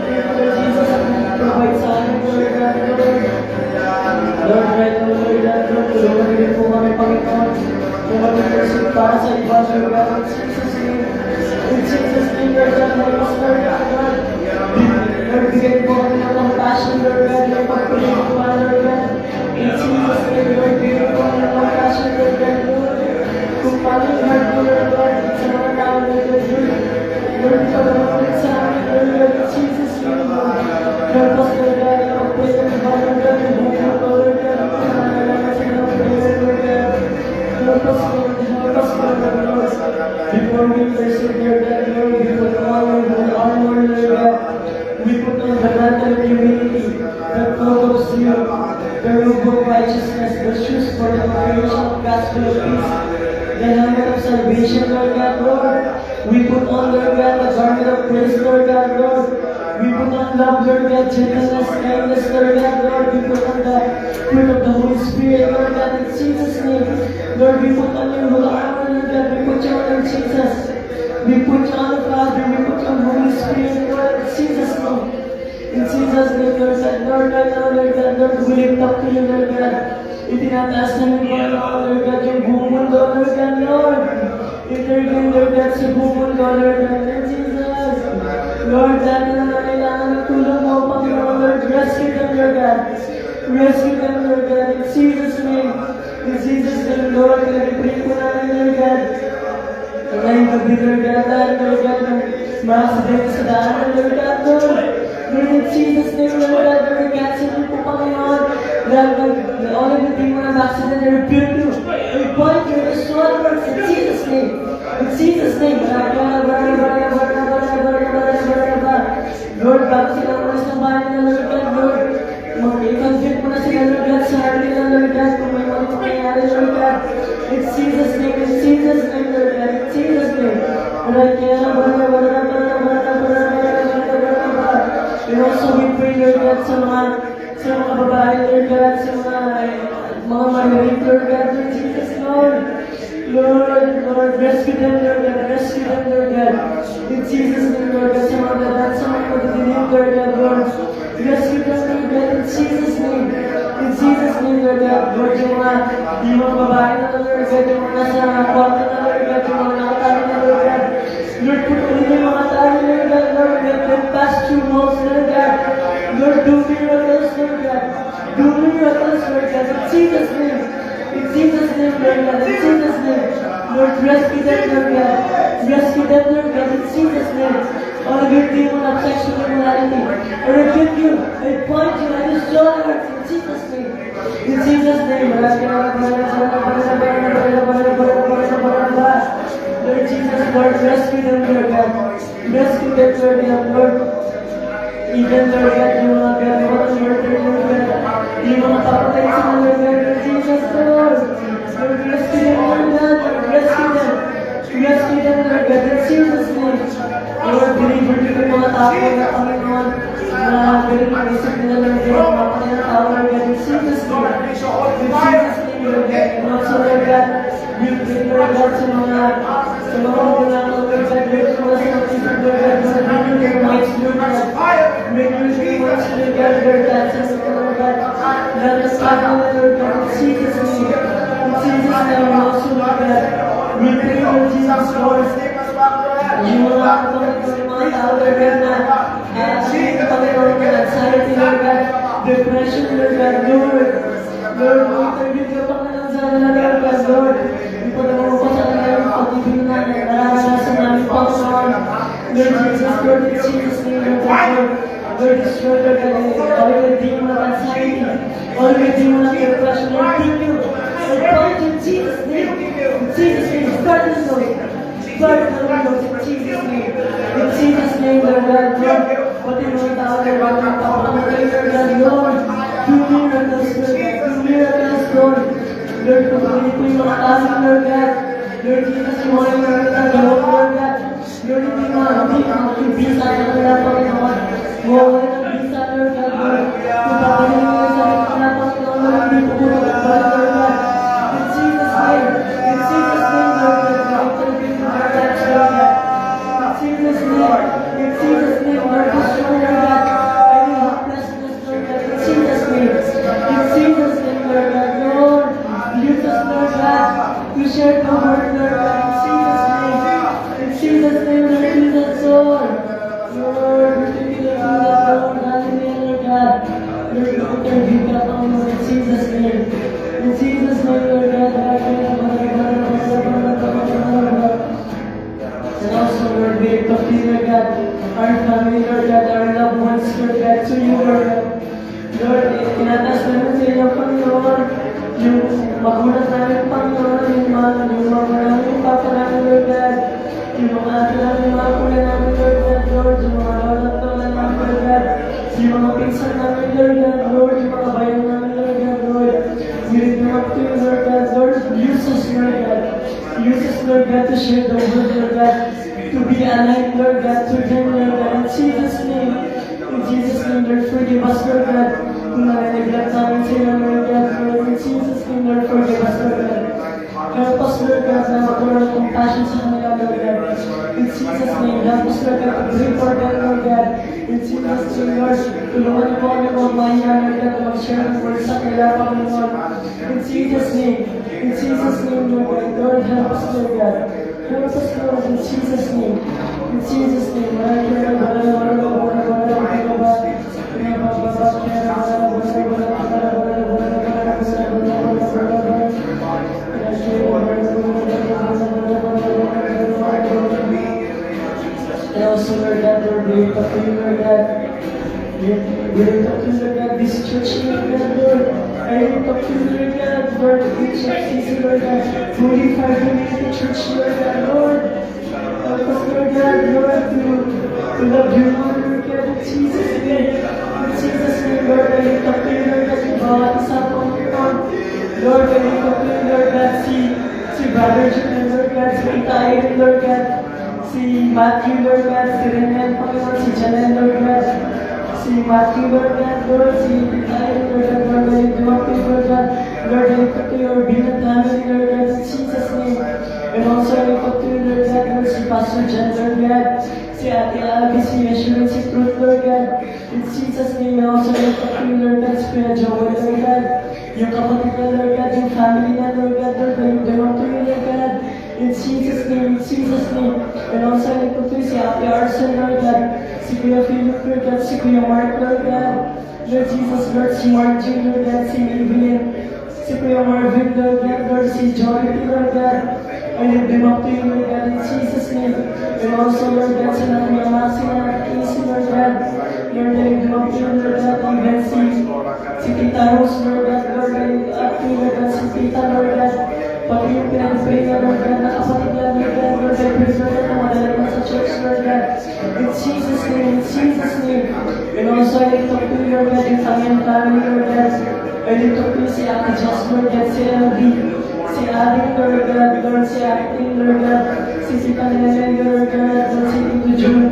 Thank you, Lord Jesus, at provide sa amin, Lord God, Lord. Lord, right now, Lord God, Lord, tulungan niyo po kami, Panginoon. Kung kami pursue para sa iba, Lord God, in Jesus' name. In Jesus' name, Lord God, help us, Lord God, Lord. Lord, bigay po kami ng compassion, Lord God, Lord, pagpiliin po ka, Lord God. In Jesus' name, Lord, bigay po kami ng compassion, Lord God, Lord. Kung paano yung heart mo, Lord God, sa mga tao, Lord God, Lord. Lord, pagkamulit sa amin, Lord God, in Jesus' name, Lord. Help us, Lord God, pagpili ng iba, Lord God, yung buhay mo, Lord God, ang pangalan sa mga prayer, Lord God. Help us, Lord, Lord. Before we pursue, Lord God, Lord, we put on your armor, Lord God. We put on the mantle of humility, the cloak of zeal, the robe of righteousness, the shoes for the preparation of gospel of peace, the helmet of salvation, Lord God, Lord. We put on, Lord God, the garment of praise, Lord God, Lord. We put on love, Lord God, gentleness, kindness, Lord God, Lord. We put on the fruit of the Holy Spirit, Lord God, in Jesus' name. Lord, we put on your whole armor, Lord God. We put you on, Lord Jesus. We put you on, Father. We put you on Holy Spirit, Lord, in Jesus' name. In Jesus' name, Lord God, Lord, right now, Lord God, Lord, we lift up to you, Lord God. Itinataas namin po, Lord God, yung buong mundo, Lord God, Lord. Intervene, Lord God, sa buong mundo, Lord God, in Jesus. Lord, dahil na kailangan ng tulong mo, Panginoon, Lord, rescue them, Lord God. Rescue them, Lord God, in Jesus' name. In Jesus' name, Lord, nag-pray po namin, Lord God. Ngayong gabi, Lord God, Lord God, mga aksidente sa daanan, Lord God, Lord. Lord, in Jesus' name, Lord God, Lord, cancel niyo po, Panginoon. God, all of the demon of accident, I rebuke you. We point you, destroy works in Jesus' name. In Jesus' name, Lord, bago sila umalis ng bahay nila, Lord God, Lord, mag-convict mo na sila, Lord God, sa heart nila, Lord God, kung may mga pangyayari, Lord God. In Jesus' name, Lord God, in Jesus' name. And also we pray, Lord God, sa mga babae, Lord God, sa mga married, Lord God, in Jesus, Lord. Lord, rescue them, Lord God, rescue them, Lord God. In Jesus' name, Lord God, sa mga babae, sa mga pagdidinig, Lord God, Lord. Rescue them, Lord God, in Jesus' name. In Jesus' name, Lord God, Lord, yung mga babae na, Lord God, yung mga nasa kwarto na, Lord God, yung mga nakatali na, Lord God. Lord, putuloy yung mga tali, Lord God, Lord, let them pass through walls, Lord God. Lord, do miracles, Lord God. Do miracles, Lord God, in Jesus' name. In Jesus' name, Lord God, in Jesus' name. Lord, rescue them, Lord God. Rescue them, Lord God, in Jesus' name. All of your demon of sexual immorality, I rebuke you, I point you, I destroy you, in Jesus' name. In Jesus' name. Lord Jesus, Lord, rescue them, Lord God. Rescue them, Lord God, Lord. Even, Lord God, yung mga gano'n, murder, Lord God. Yung mga papatay sa Lord God, in Jesus, Lord. Lord, rescue them, Lord God. Lord, rescue them. Rescue them, Lord God, in Jesus' name. Lord, deliver nyo yung mga tao na Panginoon na galing mag-isip nila, Lord God, mapatay na tao, Lord God, in Jesus' name. In Jesus' name, Lord God. And also, Lord God, we pray, Lord God, sa mga magulang, Lord God, Lord, sa mga people, Lord God, sa renew their minds, Lord God. Renew their minds, Lord God, Lord God, sa God, the family, Lord God, in Jesus' name. In Jesus' name, also, Lord God, we pray, Lord Jesus, Lord, you will not come to the mga tao, Lord God, na Panginoon, na anxiety, Lord God, depression, Lord God, Lord, interview ka, Panginoon, sa kanila, Lord God, Lord, ipadawa ko sa kanila yung pag-ibig na naranasan namin, Panginoon, Lord Jesus, Lord, in Jesus' name, Lord God, Lord, destroy, Lord God, all the demon of anxiety, all the demon of depression, Lord, thank you, I pray in Jesus' name, start this, Lord, start the Lord, in Jesus' name, Lord God, Lord, pati mga tao, Lord God, magpapakamagay, Lord God, Lord, do miracles, Lord God, do miracles, Lord, Lord, patuloy po yung mga amin, Lord God, Lord Jesus, yung mga yung nagawag, Lord God, Lord, hindi makakibisa ka nila, Panginoon, mawawala ng bisa, Lord God, Lord, kung patuloy nila sa mga Panginoon, Lord, hindi po po magpapala, Lord God, in Jesus' name, Lord God, intervene, Lord God, Lord God, in Jesus' name, Lord, destroy, Lord God, any hopelessness, Lord God, in Jesus' name, Lord God, Lord, use us, Lord God, to share the word, Lord God, in Jesus' name, Lord, use us, Lord, we thank you, Lord, hallelujah, Lord God, Lord, we intervene, Lord, in Jesus' name, Lord God, and also, Lord, we lift up to you, Lord God, our family, Lord God, our loved ones, Lord God, to you, Lord God. Lord, tinatas namin sa inyo, Panginoon, yung magulang namin, Panginoon, yung mga namin, papa namin, Lord God, yung mga ate namin, yung mga kuya namin, Lord God, Lord, yung mga lola namin, Lord God, yung mga pinsan namin, Lord God, Lord, yung mga bayan namin, Lord God, Lord, we lift them up to you, Lord God, Lord, use us, Lord God, to share the word, Lord God, to be aligned, Lord God, to them, Lord God, in Jesus' name, Lord, forgive us, Lord God, kung nare-neglect namin sila, Lord God, Lord, in Jesus' name, Lord, forgive us, Lord God. Help us, Lord God, na magkaroon ng compassion sa kanila, Lord God. In Jesus' name, help us, Lord God, to pray for them, Lord God. In Jesus' name, Lord, tulungan niyo po kami mga mahina, Lord God, na mag-share ng word sa kanila, Panginoon. In Jesus' name, Lord God, Lord, help us, Lord God. Help us, Lord, in Jesus' name. And also, Lord God, Lord, we lift up to you, Lord God. We lift up to you, Lord God, this church, Lord God, Lord. I lift up to you, Lord God, Lord, each season, Lord God, fully five-minute church, Lord God, Lord. Help us, Lord God, Lord, to love you, Lord God, in Jesus' name. In Jesus' name, Lord, I lift up to you, Lord God, yung bawat isa po, Lord, I lift up to you, Lord God, si Brother Junior, Lord God, si Tita Irene, Lord God, si Matthew, Lord God, si Renel, Panginoon, si Janelle, Lord God, si Matthew, Lord God, Lord, si Tita Irene, Lord God, Lord, I lift up to you, Lord God, Lord, I lift up to your beloved family, Lord God, in Jesus' name. And also, I lift up to you, Lord God, Lord, si Pastor Jan, Lord God, si Ate Abby, si Yeshua, si Truth, Lord God, in Jesus' name. I also lift up to you, Lord God, si Kuya Joel, Lord God, yung kapatid na, Lord God, yung family na, Lord God, Lord, I lift them up to you, Lord God, in Jesus' name. And also, I lift up to you, si Ate Arson, Lord God, si Kuya Philip, Lord God, si Kuya Mark, Lord God, Lord Jesus, Lord, si Margie, Lord God, si Evelyn, si Kuya Marvin, Lord God, Lord, si Jordy, Lord God, I lift them up to you, Lord God, in Jesus' name. And also, Lord God, sa mga masi na easy, Lord God, Lord, I lift them up to you, Lord God, even si Tita Rose, Lord God, Lord, I lift up to you, Lord God, si Tita, Lord God, pati yung pinag-pray na, Lord God, na kapatid na, Lord God, Lord, I pray, Lord God, na madala na sa church, Lord God, in Jesus' name. And also, I lift up to you, Lord God, yung family, Lord God, I lift up to you, si Ate Jess, Lord God, si LB, si Adik, Lord God, Lord, si Acting, Lord God, si Panelene, Lord God, Lord, si Tito June,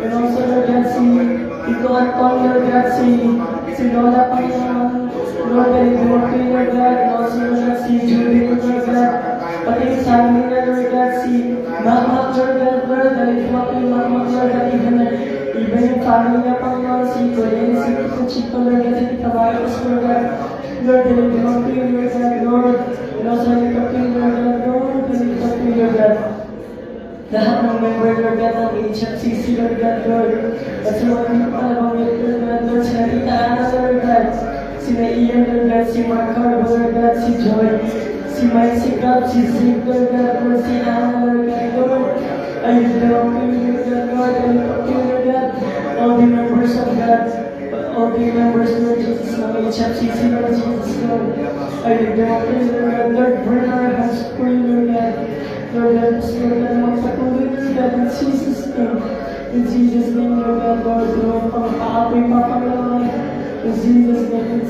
and also, Lord God, si Tito Anton, Lord God, si Lola Panginoon, Lord, I lift up to you, Lord God, and also, Lord God, si Julie, Lord God, pati yung family na, Lord God, si Mama, Lord God, Lord, I lift up to you, Mama, Lord God, even yung family na, Panginoon, si Kuya, si Tito Chico, Lord God, si Tita Marcos, Lord God, Lord, nalilip up to you, Lord God, Lord. And also, nalilip up to you, Lord God, Lord. Nalilip up to you, Lord God. Lahat ng member, Lord God, ng HFCC, Lord God, Lord. At sa mga hindi pa nabanggit, Lord God, Lord, sila Tita Ana, Lord God. Sina Ian, Lord God, si Mark Carbo, Lord God, si Joy, si Mike, si Gab, si Zeke, Lord God, Lord, si Anna, Lord God, Lord. I lift them up to you, Lord God, Lord. I lift up to you, Lord God. All the members of God, all the members, Lord Jesus, ng HFCC, Lord Jesus, Lord. I lift them up to you, Lord God, Lord. Burn our hearts for you, Lord God. Lord, help us, Lord God, magpatuloy, Lord God, in Jesus' name. In Jesus' name, Lord God, Lord, Lord, pang-aapoy pa, Panginoon. In Jesus' name,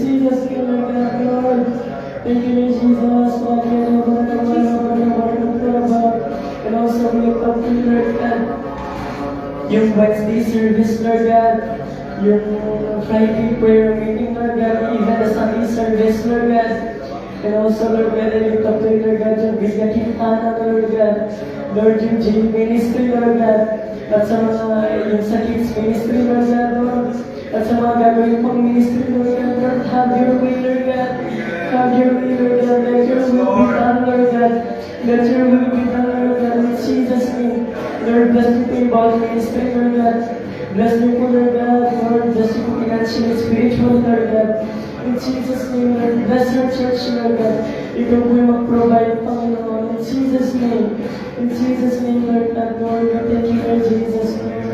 Lord God, Lord. Thank you, Lord Jesus. And also, we lift up to you, Lord God, yung Wednesday service, Lord God, yung Friday prayer meeting, Lord God, even the Sunday service, Lord God. And also, Lord God, I lift up to you, Lord God, yung Bigla Quintana, Lord God, Lord, yung Jail Ministry, Lord God, at sa mga, yung sa Kids Ministry, Lord God, Lord, at sa mga gagawin pang ministry, Lord God, Lord, have your way, Lord God, have your way, Lord God, let your will be done, Lord God, let your will be done, Lord God, in Jesus' name, Lord, bless you po yung bawat ministry, Lord God, bless you po, Lord God, Lord, bless you po financially, spiritual, Lord God, in Jesus' name, Lord, bless your church, Lord God, ikaw po yung mag-provide, Panginoon, in Jesus' name, Lord God, Lord, we thank you, Lord Jesus, Lord.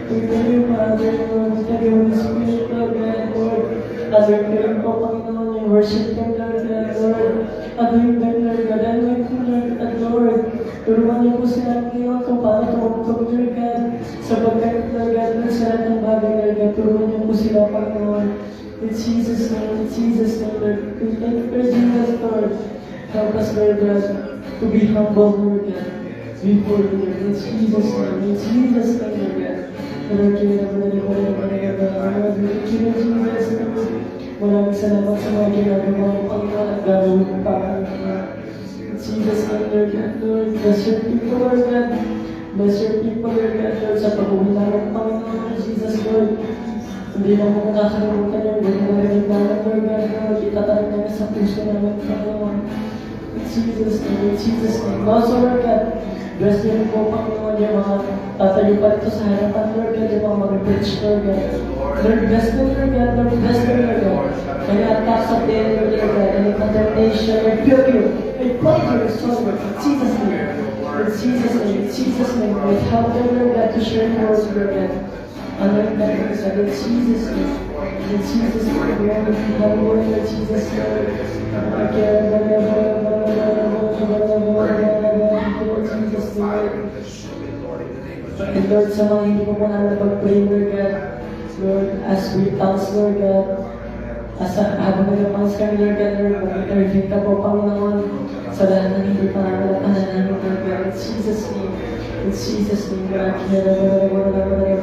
We thank you, Father, Lord. We thank you, Holy Spirit, Lord God, Lord. Adore ko rin po, Panginoon, yung worship ko, Lord God, Lord. Adore ko, Lord God, adore ko, Lord God, Lord. Turuan niyo po sila, Panginoon, kung paano tumugtog, Lord God. Sapagkat, Lord God, Lord, sa lahat ng bagay, Lord God, turuan niyo po sila, Panginoon. In Jesus' name, Lord. We thank you for Jesus, Lord. Help us, Lord God, to be humble, Lord God, before you, Lord. In Jesus' name, Lord God. Lord, maraming salamat sa mga ginagawa mo, Panginoon, at gagawin mo pa, Panginoon. In Jesus' name, Lord God, Lord, bless your people, Lord God. Bless your people, Lord God, Lord, sa pag-uwi namin, Panginoon, Jesus, Lord. Hindi na mo nakakalimutan yung gagawin namin, Lord God, Lord. Itatarik namin sa puso namin, Panginoon. In Jesus' name. Also, Lord God, bless niyo po, Panginoon, yung mga tatayo pa dito sa harapan, Lord God, yung mga mag-preach, Lord God. Lord, bless them, Lord God. Lord, bless them, Lord God. Any attacks of the enemy, Lord God, any condemnation, I rebuke you. I bind you, restore you. In Jesus' name. Lord, help them, Lord God, to share your words, Lord God. Anoint them, Lord God, in Jesus' name. In Jesus' name, Lord, have your way, Lord Jesus, Lord. And Lord, sa mga hindi mo muna napag-pray, Lord God, Lord, as we pass, Lord God, habang nag-pass kami, Lord God, Lord, mag-intervene ka po, Panginoon, sa lahat ng hindi pa namin namin, Lord God, in Jesus' name, Lord, Jesus, Lord God, Lord,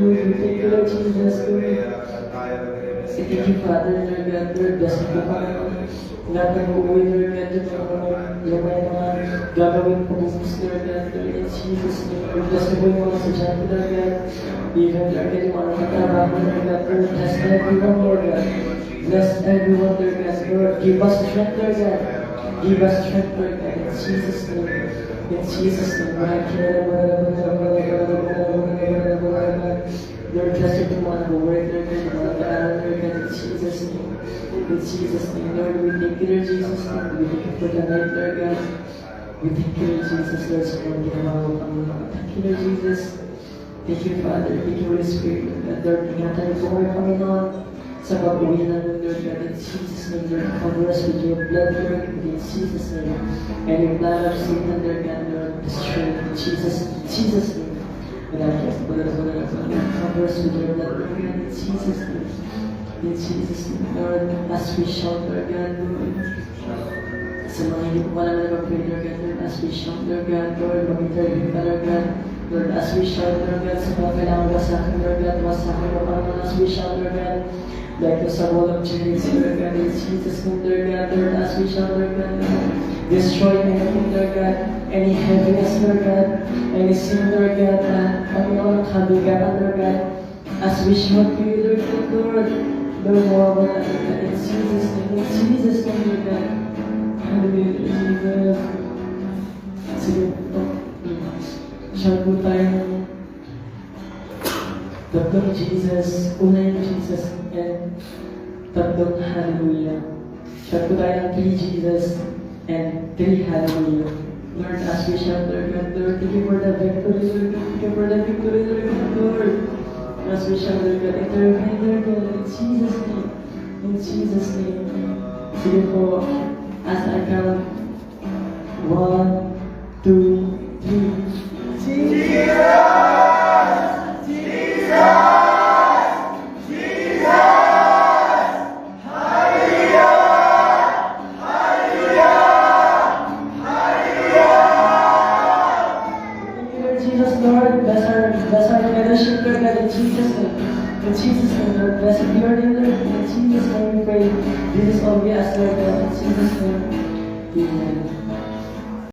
we thank you, Lord Jesus, Lord. Thank you, Father, Lord God, Lord, bless mo po kami. Lahat ng uuwi, Lord God, yung mga gagawin po business, Lord God, Lord, in Jesus' name, Lord, bless mo po yung mga sadyante, Lord God, even, Lord God, yung mga nakatrabaho, Lord God, Lord, bless everyone, Lord God, bless everyone, Lord God, Lord, give us strength, Lord God, give us strength, Lord God, in Jesus' name, Lord, bless your mga nag-work, Lord, yung mga nag-aaral, Lord, in Jesus' name, Lord, we thank you, Lord Jesus, Lord, we thank you for the night, Lord God, we thank you, Lord Jesus, Lord, sa mga ginawa mo, Panginoon, thank you, Lord Jesus, thank you, Father, thank you, Holy Spirit, Lord, ingatan niyo po kami, Panginoon, sa pag-uwi namin, Lord God, in Jesus' name, Lord, cover us with your blood, Lord, in Jesus' name, and your blood of Satan, Lord God, Lord, destroy it in Jesus' name. Cover us with your blood, Lord God, in Jesus' name. In Jesus' name, Lord, as we shout, Lord God, Lord, sa mga hindi po pala na mag-pray, Lord, as we shout, Lord God, Lord, mag-interview ka, Lord God, Lord, as we shout, Lord God, sa mga kailangan wasakin, Lord God, wasakin mo pa naman, as we shout, Lord God, like sa wall of Jericho, Lord God, in Jesus' name, Lord God, Lord, as we shout, Lord God, destroy anything, Lord God, any heaviness, Lord God, any sin, Lord God, Panginoon, kabigaan, Lord God, as we shout to you, Lord God, Lord, mawawala, Lord God, in Jesus' name, Lord God, hallelujah, Jesus. Sige po, shout po tayo, tatlong Jesus, una yung Jesus, and tatlong hallelujah. Shout po tayo ng 3 Jesus, and 3 hallelujah. Lord, as we shout, Lord God, Lord, thank you for the victory, Lord God, thank you for the victory, Lord God, Lord. As we shout, Lord God, intervene, Lord God, in Jesus' name, in Jesus' name. Sige po, as I count, 1, 2, 3. Jesus! Bless our fellowship, Lord God, in Jesus' name. In Jesus' name, Lord, blessed be your name, Lord. In Jesus' name we pray. This is all we ask, Lord God, in Jesus' name. Amen.